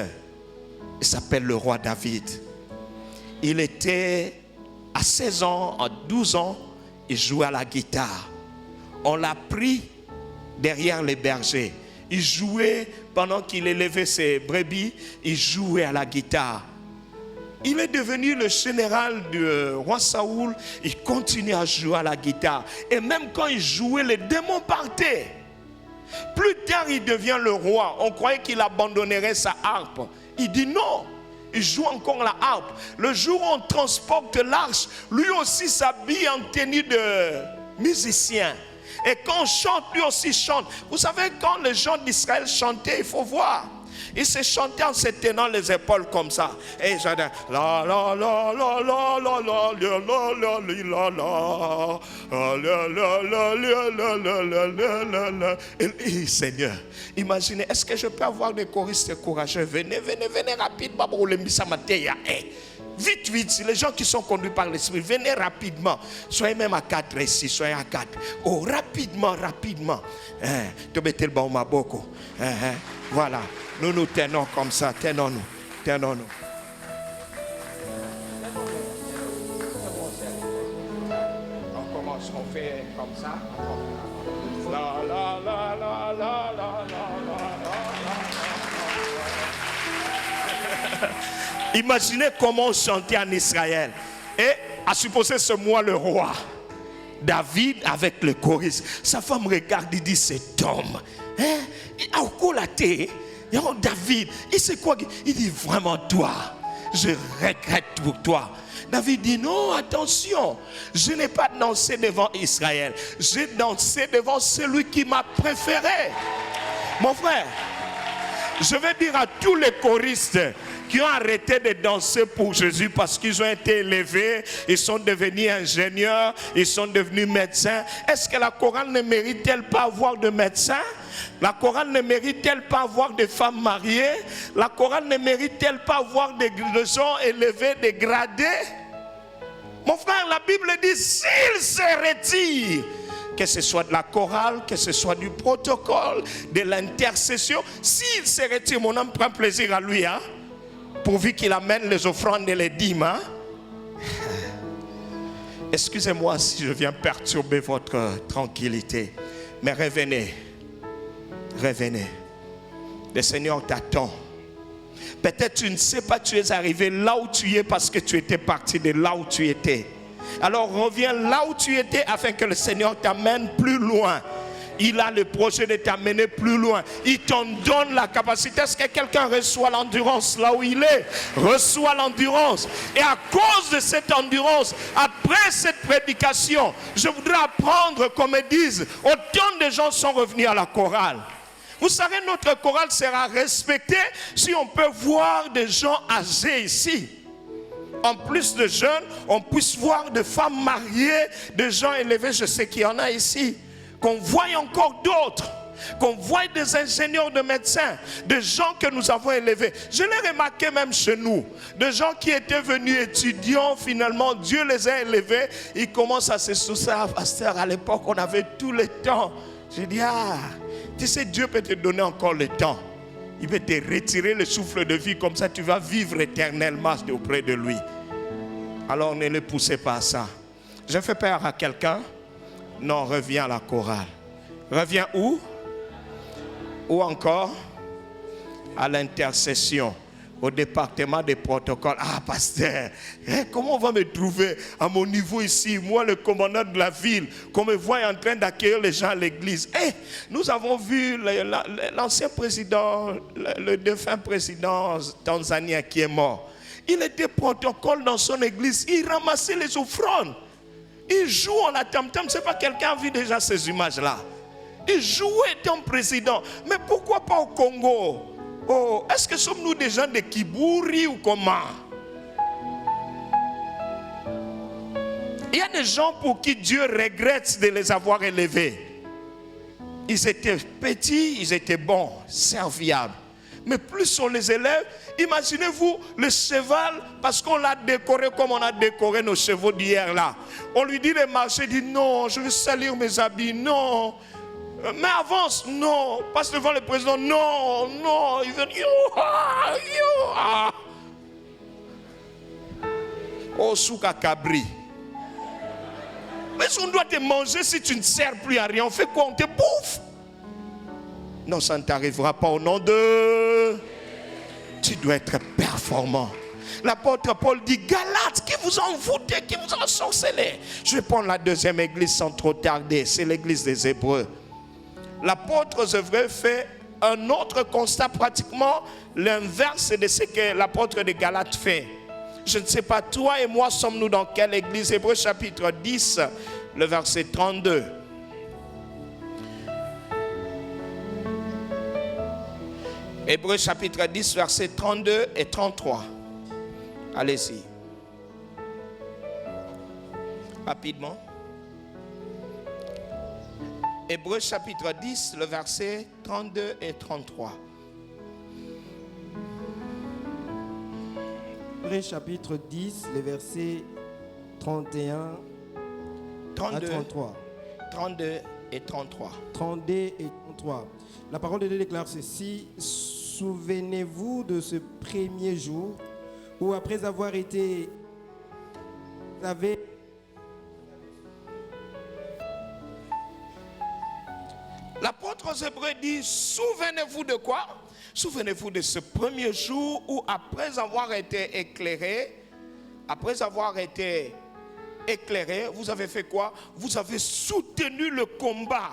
Il s'appelle le roi David. Il était à 16 ans, à 12 ans, il jouait à la guitare. On l'a pris derrière les bergers. Il jouait, pendant qu'il élevait ses brebis, il jouait à la guitare. Il est devenu le général du roi Saoul. Il continue à jouer à la guitare. Et même quand il jouait, les démons partaient. Plus tard, il devient le roi. On croyait qu'il abandonnerait sa harpe. Il dit non. Il joue encore la harpe. Le jour où on transporte l'arche, lui aussi s'habille en tenue de musicien. Et quand on chante, lui aussi chante. Vous savez, quand les gens d'Israël chantaient, il faut voir. Il se chantait en se tenant les épaules comme ça. Et j'adore. La la la la la la la la la la la la. Et Seigneur, imaginez, est-ce que je peux avoir des choristes courageux? Venez, venez, venez rapidement pour le Missamateya. Vite, vite, les gens qui sont conduits par l'Esprit, venez rapidement. Soyez même à 4 ici, soyez à 4. Oh, rapidement, rapidement. Voilà. Nous nous tenons comme ça, tenons-nous, tenons-nous. On commence, on fait comme ça. La la la la la la la. Imaginez comment on chantait en Israël. Et à supposer ce moi le roi. David avec le choriste. Sa femme regarde, il dit cet homme. David, il sait quoi? Il dit vraiment toi. je regrette pour toi. David dit, non, attention, je n'ai pas dansé devant Israël. J'ai dansé devant celui qui m'a préféré. Mon frère, je vais dire à tous les choristes qui ont arrêté de danser pour Jésus parce qu'ils ont été élevés, ils sont devenus ingénieurs, ils sont devenus médecins. Est-ce que la chorale ne mérite-t-elle pas avoir de médecins? La chorale ne mérite-t-elle pas avoir des femmes mariées? La chorale ne mérite-t-elle pas avoir des gens élevés, des gradés? Mon frère, la Bible dit, s'il se retire, que ce soit de la chorale, que ce soit du protocole, de l'intercession, s'il se retire, mon âme prend plaisir à lui, hein? Pourvu qu'il amène les offrandes et les dîmes. Hein? Excusez-moi si je viens perturber votre tranquillité, mais revenez. Revenez. Le Seigneur t'attend. Peut-être tu ne sais pas, tu es arrivé là où tu es parce que tu étais parti de là où tu étais. Alors reviens là où tu étais afin que le Seigneur t'amène plus loin. Il a le projet de t'amener plus loin. Il t'en donne la capacité. Est-ce que quelqu'un reçoit l'endurance là où il est? Reçoit l'endurance. Et à cause de cette endurance, après cette prédication, je voudrais apprendre qu'on me dise, autant de gens sont revenus à la chorale. Vous savez, notre chorale sera respectée si on peut voir des gens âgés ici. En plus de jeunes, on puisse voir des femmes mariées, des gens élevés, je sais qu'il y en a ici. Qu'on voie encore d'autres, qu'on voie des ingénieurs de médecins, des gens que nous avons élevés. Je l'ai remarqué même chez nous, des gens qui étaient venus étudiants, finalement Dieu les a élevés, ils commencent à se soucier, pasteur, à l'époque on avait tout le temps. J'ai dit, tu sais, Dieu peut te donner encore le temps. Il peut te retirer le souffle de vie, comme ça tu vas vivre éternellement auprès de lui. Alors ne le poussez pas à ça. Je fais peur à quelqu'un? Non, reviens à la chorale. Reviens où? Ou encore à l'intercession, au département des protocoles. Ah, pasteur, comment on va me trouver à mon niveau ici? Moi, le commandant de la ville, qu'on me voit en train d'accueillir les gens à l'église. Nous avons vu l'ancien président, le défunt président tanzanien qui est mort. Il était protocole dans son église. Il ramassait les offrandes. Il joue en la tam-tam. C'est pas quelqu'un a vu déjà ces images-là. Il jouait étant président. Mais pourquoi pas au Congo? Oh, est-ce que sommes-nous des gens de Kiburi ou comment? Il y a des gens pour qui Dieu regrette de les avoir élevés. Ils étaient petits, ils étaient bons, serviables. Mais plus on les élève, imaginez-vous le cheval, parce qu'on l'a décoré comme on a décoré nos chevaux d'hier là. On lui dit de marcher, il dit non, je veux salir mes habits, non. Mais avance, non. Passe devant le président, non, non. Il veut dire, oh, souka cabri. Mais on doit te manger si tu ne sers plus à rien. On fait quoi? On te bouffe. Non, ça ne t'arrivera pas au nom de... Tu dois être performant. L'apôtre Paul dit, Galates, qui vous ont envoûté, qui vous ont ensorcelé. Je vais prendre la deuxième église sans trop tarder. C'est l'église des Hébreux. L'apôtre Hébreux fait un autre constat, pratiquement l'inverse de ce que l'apôtre de Galates fait. Je ne sais pas, toi et moi, sommes-nous dans quelle église? Hébreux chapitre 10, le verset 32. Hébreux chapitre 10, versets 32 et 33. Allez-y. Rapidement. Hébreux chapitre 10, le verset 32 et 33. Hébreux chapitre 10, les versets 31 à 33. 32 et 33. 32 et 33. La parole de Dieu déclare ceci. Souvenez-vous de ce premier jour où après avoir été... L'apôtre aux Hébreux dit, souvenez-vous de quoi? Souvenez-vous de ce premier jour où après avoir été éclairé, vous avez fait quoi? Vous avez soutenu le combat.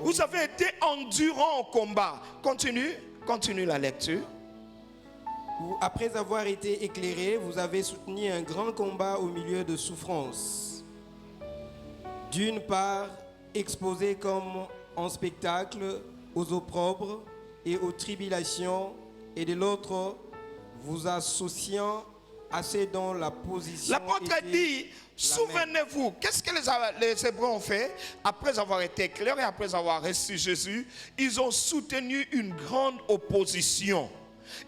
Vous avez été endurant au combat. Continue la lecture. Après avoir été éclairé, vous avez soutenu un grand combat au milieu de souffrances. D'une part, exposé comme en spectacle aux opprobres et aux tribulations, et de l'autre, vous associant assez dans la position. L'apôtre dit, souvenez-vous, qu'est-ce que les Hébreux ont fait? Après avoir été éclairés, après avoir reçu Jésus, ils ont soutenu une grande opposition.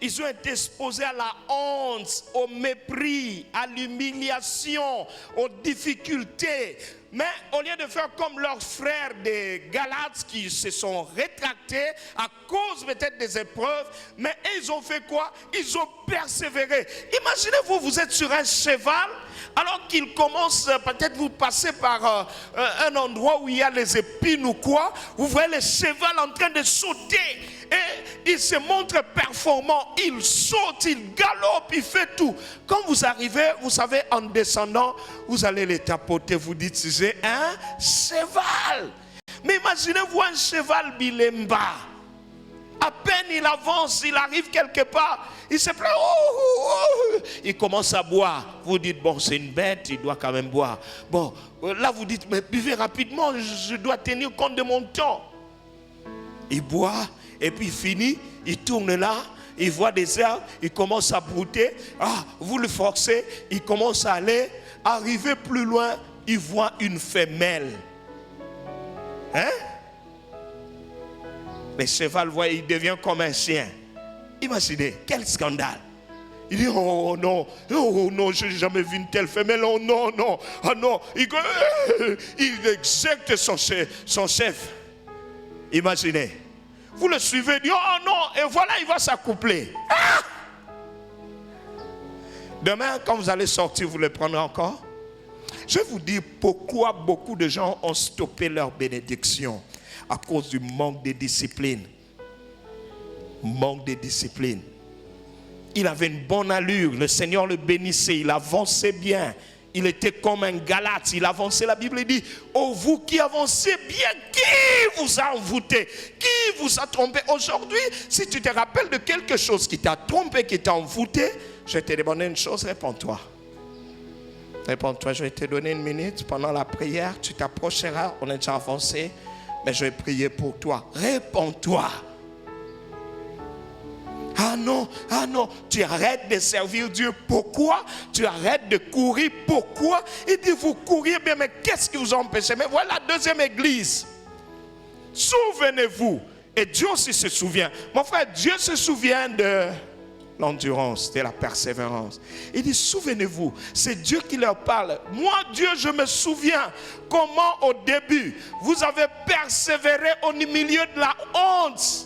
Ils ont été exposés à la honte, au mépris, à l'humiliation, aux difficultés. Mais au lieu de faire comme leurs frères des Galates qui se sont rétractés à cause peut-être des épreuves, mais ils ont fait quoi? Ils ont persévéré. Imaginez-vous, vous êtes sur un cheval, alors qu'il commence, peut-être vous passez par un endroit où il y a les épines ou quoi, vous voyez le cheval en train de sauter. Et il se montre performant, il saute, il galope, il fait tout. Quand vous arrivez, vous savez, en descendant, vous allez les tapoter, vous dites, c'est un cheval. Mais imaginez-vous un cheval bilemba. À peine il avance, il arrive quelque part, il se plaint, il commence à boire. Vous dites, bon, c'est une bête, il doit quand même boire. Bon, là vous dites, mais buvez rapidement, je dois tenir compte de mon temps. Il boit. Et puis il finit, il tourne là, il voit des herbes, il commence à brouter. Ah, vous le forcez, il commence à aller. Arrivé plus loin, il voit une femelle. Hein? Le cheval voit, il devient comme un chien. Imaginez, quel scandale. Il dit, oh non, je n'ai jamais vu une telle femelle, oh non, non, oh non. Il exécute son chef. Imaginez. Vous le suivez, il dit, oh non, et voilà, il va s'accoupler. Ah! Demain, quand vous allez sortir, vous le prendrez encore. Je vais vous dire pourquoi beaucoup de gens ont stoppé leur bénédiction à cause du manque de discipline. Manque de discipline. Il avait une bonne allure, le Seigneur le bénissait, il avançait bien. Il était comme un Galate, il avançait, la Bible dit, oh vous qui avancez bien, qui vous a envoûté? Qui vous a trompé? Aujourd'hui, si tu te rappelles de quelque chose qui t'a trompé, qui t'a envoûté, je vais te demander une chose, réponds-toi. Réponds-toi, je vais te donner une minute pendant la prière, tu t'approcheras, on est déjà avancé, mais je vais prier pour toi. Réponds-toi. Ah non, tu arrêtes de servir Dieu. Pourquoi? Tu arrêtes de courir. Pourquoi? Il dit, vous couriez bien, mais qu'est-ce qui vous a empêché? Mais voilà la deuxième église. Souvenez-vous. Et Dieu aussi se souvient. Mon frère, Dieu se souvient de l'endurance, de la persévérance. Il dit, souvenez-vous, c'est Dieu qui leur parle. Moi, Dieu, je me souviens comment au début, vous avez persévéré au milieu de la honte.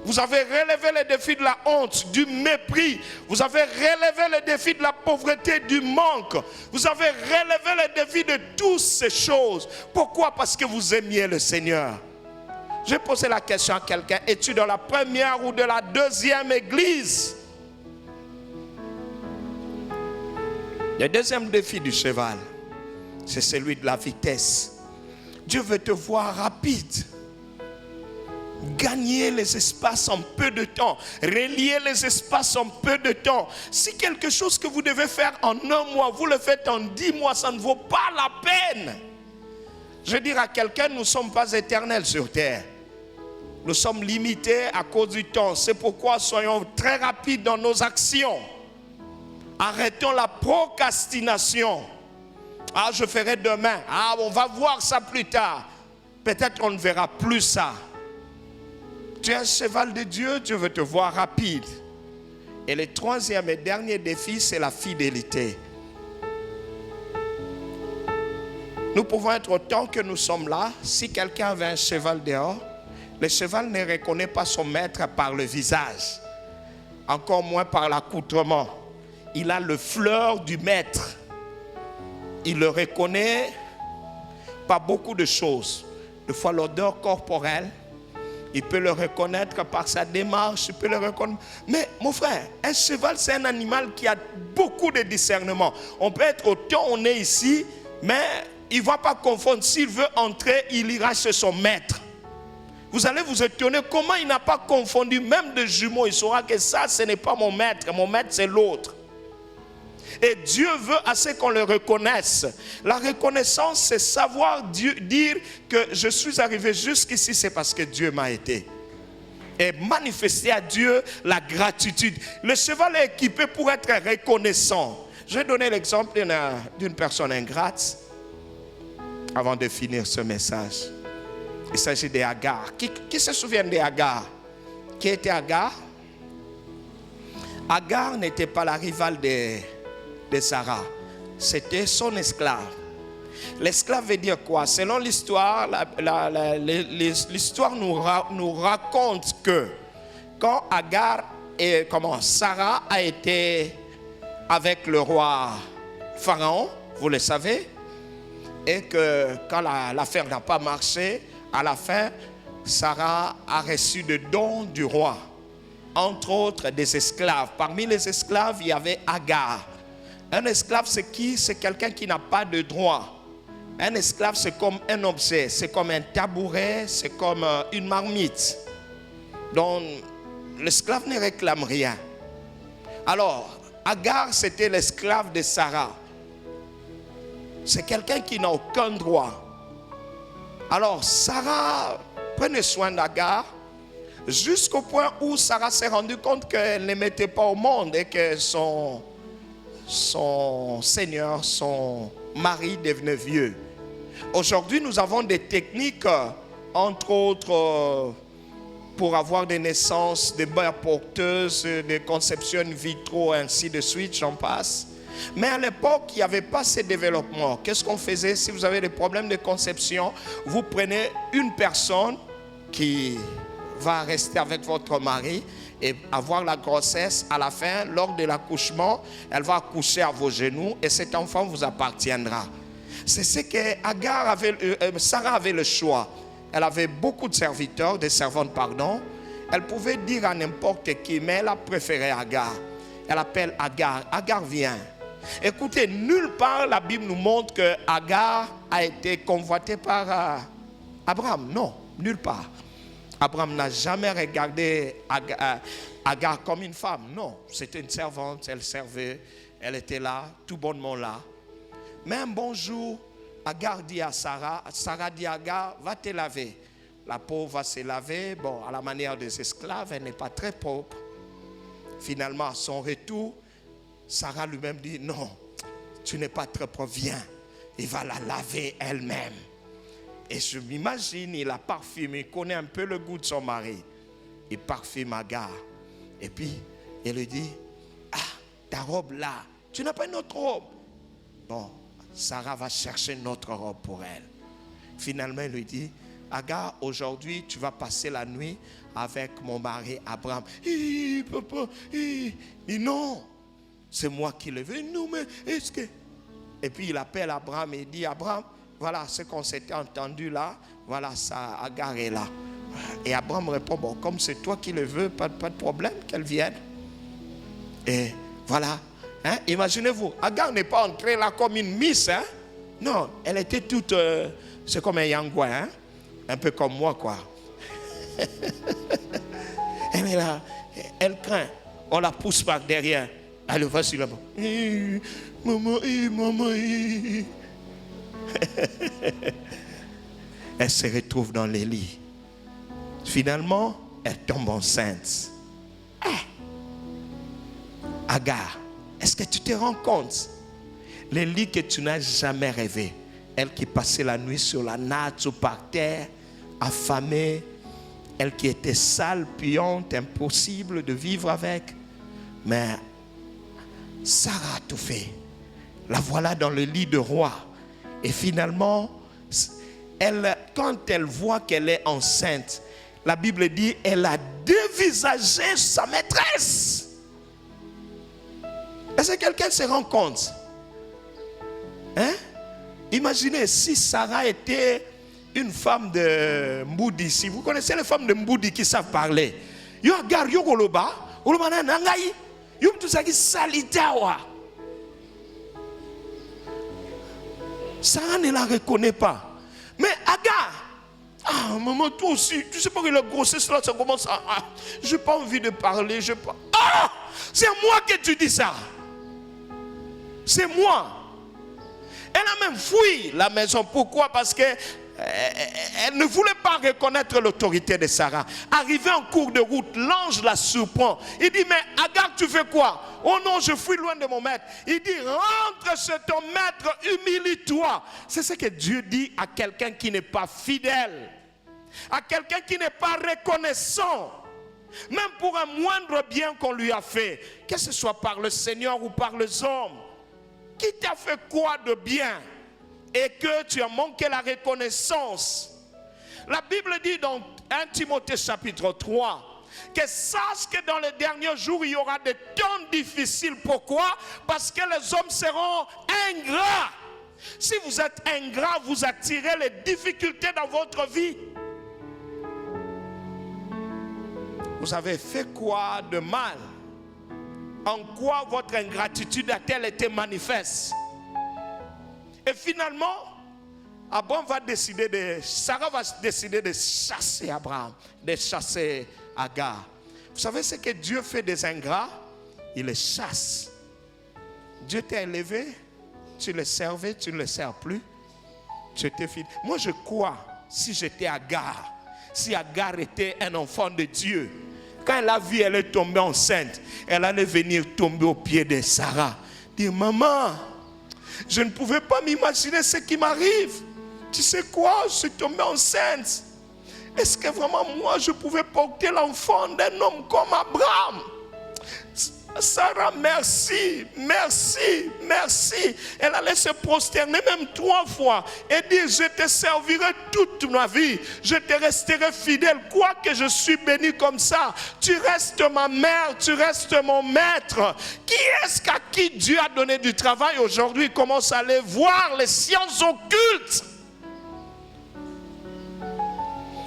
Vous avez relevé le défi de la honte, du mépris. Vous avez relevé le défi de la pauvreté, du manque. Vous avez relevé le défi de toutes ces choses. Pourquoi? Parce que vous aimiez le Seigneur. Je vais poser la question à quelqu'un. Es-tu dans la première ou de la deuxième église? Le deuxième défi du cheval, c'est celui de la vitesse. Dieu veut te voir rapide. Gagner les espaces en peu de temps. Relier les espaces en peu de temps. Si quelque chose que vous devez faire en un mois, vous le faites en 10 mois, ça ne vaut pas la peine. Je vais dire à quelqu'un, nous ne sommes pas éternels sur terre. Nous sommes limités à cause du temps. C'est pourquoi soyons très rapides dans nos actions. Arrêtons la procrastination. Ah, je ferai demain. Ah, on va voir ça plus tard. Peut-être on ne verra plus ça. Tu es un cheval de Dieu, Dieu veut te voir rapide. Et le troisième et dernier défi, c'est la fidélité. Nous pouvons être autant que nous sommes là. Si quelqu'un avait un cheval dehors, le cheval ne reconnaît pas son maître par le visage, encore moins par l'accoutrement. Il a le fleur du maître. Il le reconnaît par beaucoup de choses. Des fois l'odeur corporelle. Il peut le reconnaître par sa démarche, il peut le reconnaître. Mais mon frère, un cheval, c'est un animal qui a beaucoup de discernement. On peut être autant on est ici, mais il ne va pas confondre. S'il veut entrer, il ira chez son maître. Vous allez vous étonner comment il n'a pas confondu même de jumeaux. Il saura que ça, ce n'est pas mon maître c'est l'autre. Et Dieu veut assez qu'on le reconnaisse. La reconnaissance, c'est savoir dire que je suis arrivé jusqu'ici, c'est parce que Dieu m'a aidé. Et manifester à Dieu la gratitude. Le cheval est équipé pour être reconnaissant. Je vais donner l'exemple d'une personne ingrate avant de finir ce message. Il s'agit d'Agar. Qui se souvient d'Agar? Qui était Agar? Agar n'était pas la rivale de Sarah. C'était son esclave. L'esclave veut dire quoi? Selon l'histoire, l'histoire nous raconte que quand Sarah a été avec le roi Pharaon, vous le savez, et que quand l'affaire n'a pas marché, à la fin, Sarah a reçu des dons du roi, entre autres des esclaves. Parmi les esclaves, il y avait Agar. Un esclave, c'est qui? C'est quelqu'un qui n'a pas de droit. Un esclave, c'est comme un objet, c'est comme un tabouret, c'est comme une marmite. Donc, l'esclave ne réclame rien. Alors, Agar, c'était l'esclave de Sarah. C'est quelqu'un qui n'a aucun droit. Alors, Sarah prenait soin d'Agar jusqu'au point où Sarah s'est rendue compte qu'elle ne mettait pas au monde et que son seigneur, son mari devenait vieux. Aujourd'hui, nous avons des techniques, entre autres, pour avoir des naissances, des mères porteuses, des conceptions in vitro, ainsi de suite, j'en passe. Mais à l'époque, il n'y avait pas ce développement. Qu'est-ce qu'on faisait? Si vous avez des problèmes de conception, vous prenez une personne qui va rester avec votre mari et avoir la grossesse. À la fin, lors de l'accouchement, elle va accoucher à vos genoux et cet enfant vous appartiendra. C'est ce que Sarah avait le choix. Elle avait beaucoup de serviteurs, des servantes, pardon. Elle pouvait dire à n'importe qui, mais elle a préféré Agar. Elle appelle Agar. Agar vient. Écoutez, nulle part la Bible nous montre que Agar a été convoitée par Abraham. Non, nulle part. Abraham n'a jamais regardé Agar comme une femme. Non, c'était une servante, elle servait, elle était là, tout bonnement là. Mais un bon jour, Agar dit à Sarah dit à Agar, va te laver. La pauvre va se laver, bon, à la manière des esclaves, elle n'est pas très propre. Finalement, à son retour, Sarah lui-même dit, non, tu n'es pas très propre, viens. Il va la laver elle-même. Et je m'imagine, il la parfume, il connaît un peu le goût de son mari. Il parfume Agar. Et puis, il lui dit, ah, ta robe là, tu n'as pas une autre robe? Bon, Sarah va chercher une autre robe pour elle. Finalement, il lui dit, Agar, aujourd'hui, tu vas passer la nuit avec mon mari Abraham. Papa, non, c'est moi qui le veux. Non, mais est-ce que... Et puis il appelle Abraham et il dit, Abraham, voilà ce qu'on s'était entendu là, voilà ça, Agar est là. Et Abraham répond, bon, comme c'est toi qui le veux, pas de problème, qu'elle vienne. Et voilà, hein, imaginez-vous, Agar n'est pas entrée là comme une miss, hein? Non, elle était toute, c'est comme un yangwa, hein? Un peu comme moi, quoi. Elle est là, elle craint, on la pousse par derrière. Elle va sur là-bas. Maman, maman. Elle se retrouve dans les lits. Finalement, elle tombe enceinte. Agar, est-ce que tu te rends compte? Les lits que tu n'as jamais rêvé. Elle qui passait la nuit sur la natte ou par terre, affamée. Elle qui était sale, puante, impossible de vivre avec. Mais Sarah a tout fait. La voilà dans le lit de roi. Et finalement, quand elle voit qu'elle est enceinte, la Bible dit, elle a dévisagé sa maîtresse. Est-ce que quelqu'un se rend compte? Hein? Imaginez si Sarah était une femme de Mboudi. Si vous connaissez les femmes de Mboudi qui savent parler. Yo agar yo goloba, oloba na nangai. Yo mtusaki salitawa. Sarah ne la reconnaît pas. Mais Agar Ah, maman, toi aussi, tu sais pas que la grossesse là, ça commence à... j'ai pas envie de parler, Ah, c'est moi que tu dis ça. C'est moi. Elle a même fui la maison. Pourquoi? Parce que elle ne voulait pas reconnaître l'autorité de Sarah. Arrivé en cours de route, l'ange la surprend. Il dit, mais Agar, tu fais quoi? Oh non, je fuis loin de mon maître. Il dit, rentre chez ton maître, humilie-toi. C'est ce que Dieu dit à quelqu'un qui n'est pas fidèle, à quelqu'un qui n'est pas reconnaissant, même pour un moindre bien qu'on lui a fait, que ce soit par le Seigneur ou par les hommes. Qui t'a fait quoi de bien et que tu as manqué la reconnaissance? La Bible dit dans 1 Timothée chapitre 3 que sache que dans les derniers jours il y aura des temps difficiles. Pourquoi? Parce que les hommes seront ingrats. Si vous êtes ingrat, vous attirez les difficultés dans votre vie. Vous avez fait quoi de mal? En quoi votre ingratitude a-t-elle été manifeste? Et finalement, Sarah va décider de chasser Abraham, de chasser Agar. Vous savez ce que Dieu fait des ingrats? Il les chasse. Dieu t'a élevé, tu le servais, tu ne le sers plus, tu étais fidèle. Moi je crois, si j'étais Agar, si Agar était un enfant de Dieu, quand elle a vu elle est tombée enceinte, elle allait venir tomber aux pieds de Sarah. Dire, maman, je ne pouvais pas m'imaginer ce qui m'arrive. Tu sais quoi, je suis tombée enceinte. Est-ce que vraiment moi je pouvais porter l'enfant d'un homme comme Abraham? Sarah, merci, merci, merci. Elle allait se prosterner même 3 fois et dire, je te servirai toute ma vie, je te resterai fidèle, quoique je suis béni comme ça. Tu restes ma mère, tu restes mon maître. Qui est-ce qu'à qui Dieu a donné du travail aujourd'hui commence à aller voir les sciences occultes?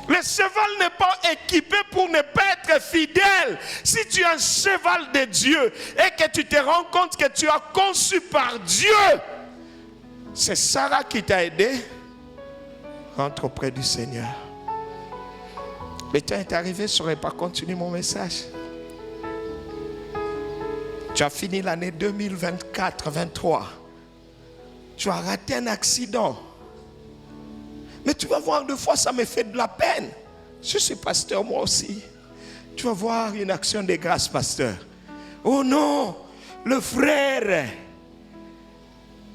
Le cheval n'est pas équipé pour ne pas être fidèle. Si tu es un cheval de Dieu et que tu te rends compte que tu as conçu par Dieu, c'est Sarah qui t'a aidé. Rentre auprès du Seigneur. Le temps est arrivé, je ne saurais pas continuer mon message. Tu as fini l'année 2024-23. Tu as raté un accident. Mais tu vas voir, deux fois, ça me fait de la peine. Je suis pasteur, moi aussi. Tu vas voir une action de grâce, pasteur. Oh non, le frère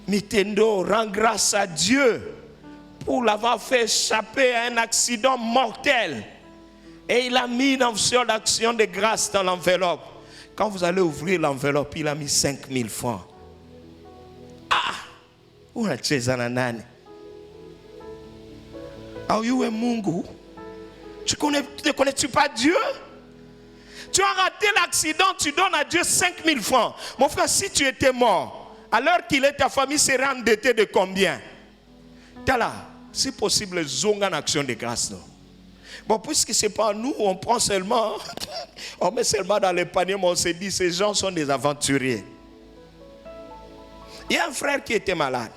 Mitendo rend grâce à Dieu pour l'avoir fait échapper à un accident mortel. Et il a mis une option d'action de grâce dans l'enveloppe. Quand vous allez ouvrir l'enveloppe, il a mis 5 000 francs. Ah! Où est-ce que Are you a Mungu? Ne connais-tu pas Dieu? Tu as raté l'accident, tu donnes à Dieu 5 000 francs. Mon frère, si tu étais mort, à l'heure qu'il est, ta famille serait endettée de combien? T'as là, si possible, zonga en action de grâce. Non? Bon, puisque ce n'est pas nous, on prend seulement, on met seulement dans les paniers, mais on se dit, ces gens sont des aventuriers. Il y a un frère qui était malade.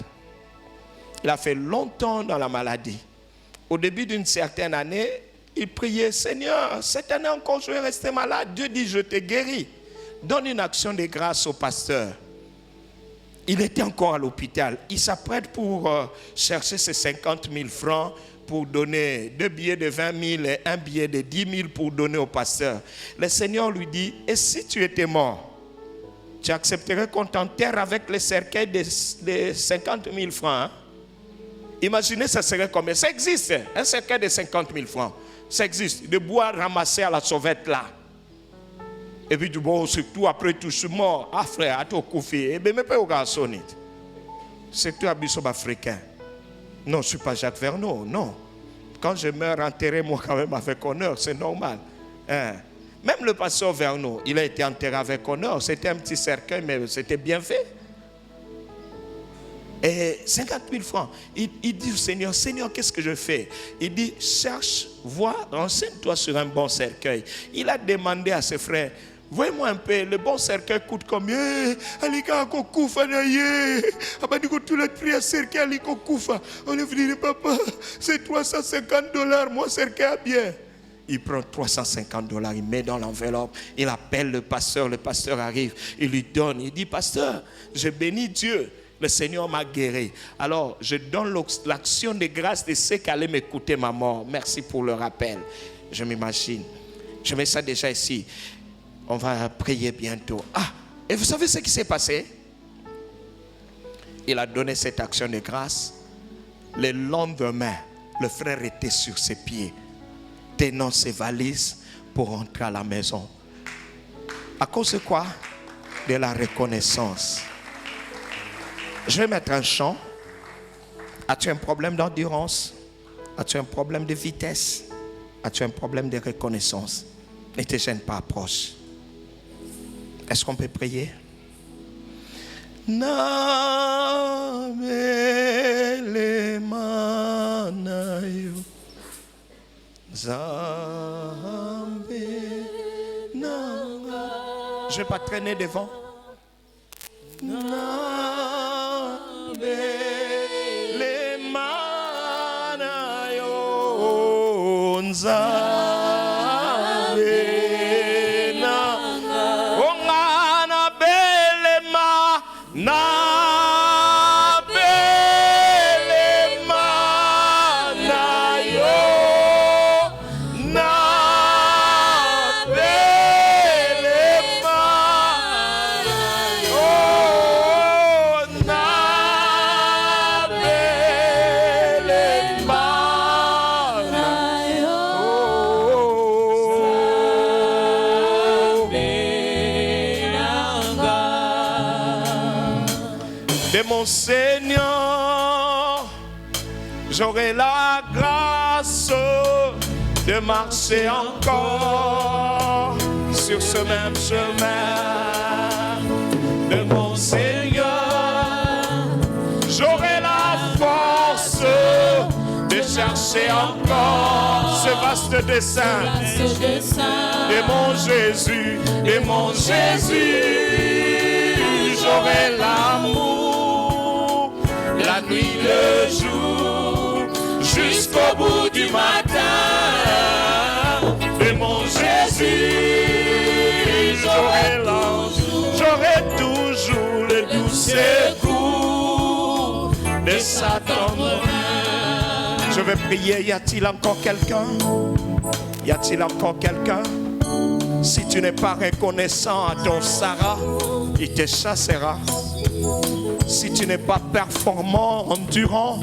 Il a fait longtemps dans la maladie. Au début d'une certaine année, il priait, Seigneur, cette année encore je vais rester malade. Dieu dit, je te guéris. Donne une action de grâce au pasteur. Il était encore à l'hôpital. Il s'apprête pour chercher ses 50 000 francs pour donner 2 billets de 20 000 et un billet de 10 000 pour donner au pasteur. Le Seigneur lui dit, et si tu étais mort, tu accepterais qu'on t'enterre avec le cercueil de 50 000 francs, hein? Imaginez, ça serait combien? Ça existe, un cercueil de 50 000 francs. Ça existe, de bois ramassé à la sauvette là. Et puis, bon, surtout après tout, je suis mort. Ah frère, à ton koufi, et bien, mais pas au garçon. C'est tout abusé africain. Non, je ne suis pas Jacques Verneau, non. Quand je meurs, enterrez-moi quand même avec honneur, c'est normal. Hein? Même le pasteur Verneau, il a été enterré avec honneur. C'était un petit cercueil, mais c'était bien fait. Et 50 000 francs. Il dit au Seigneur, Seigneur, qu'est-ce que je fais? Il dit, cherche, vois, renseigne-toi sur un bon cercueil. Il a demandé à ses frères, Voyez-moi un peu, le bon cercueil coûte combien? Alika Kokoufa naye. Abadiko tout le prix à cercueil Aliko Koufa. On lui dit, papa, c'est $350, moi cercueil à bien. Il prend $350, il met dans l'enveloppe, il appelle le pasteur arrive, il lui donne, il dit, pasteur, je bénis Dieu, le Seigneur m'a guéri. Alors, je donne l'action de grâce de ceux qui allaient m'écouter ma mort. Merci pour le rappel. Je m'imagine. Je mets ça déjà ici. On va prier bientôt. Ah, et vous savez ce qui s'est passé? Il a donné cette action de grâce. Le lendemain, le frère était sur ses pieds, tenant ses valises pour rentrer à la maison. À cause de quoi? De la reconnaissance. Je vais mettre un chant. As-tu un problème d'endurance? As-tu un problème de vitesse? As-tu un problème de reconnaissance? Ne te gêne pas, approche. Est-ce qu'on peut prier? Je ne vais pas traîner devant. Mon Seigneur, j'aurai la grâce de marcher encore sur ce même chemin. De mon Seigneur, j'aurai la force de chercher encore ce vaste dessein. De mon Jésus, j'aurai l'amour. La nuit, le jour, jusqu'au bout du matin. De mon Jésus, j'aurai toujours le doux secours de sa tendre main. Je vais prier, y a-t-il encore quelqu'un? Y a-t-il encore quelqu'un? Si tu n'es pas reconnaissant à ton Sarah, il te chassera. Si tu n'es pas performant, endurant,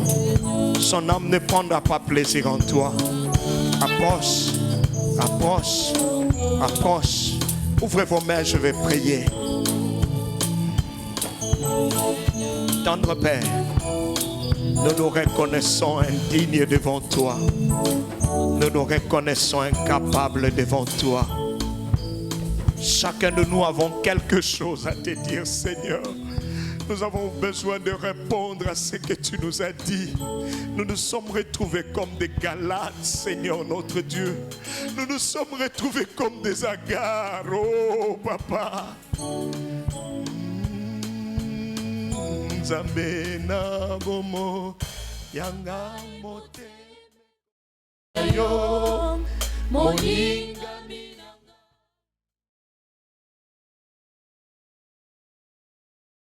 son âme ne prendra pas plaisir en toi. Approche, approche, approche. Ouvrez vos mains, je vais prier. Tendre Père, nous nous reconnaissons indignes devant toi. Nous nous reconnaissons incapables devant toi. Chacun de nous avons quelque chose à te dire, Seigneur. Nous avons besoin de répondre à ce que tu nous as dit. Nous nous sommes retrouvés comme des Galates, Seigneur notre Dieu. Nous nous sommes retrouvés comme des Agars, oh Papa. Nzambe na bomo yanga mote yo moninga.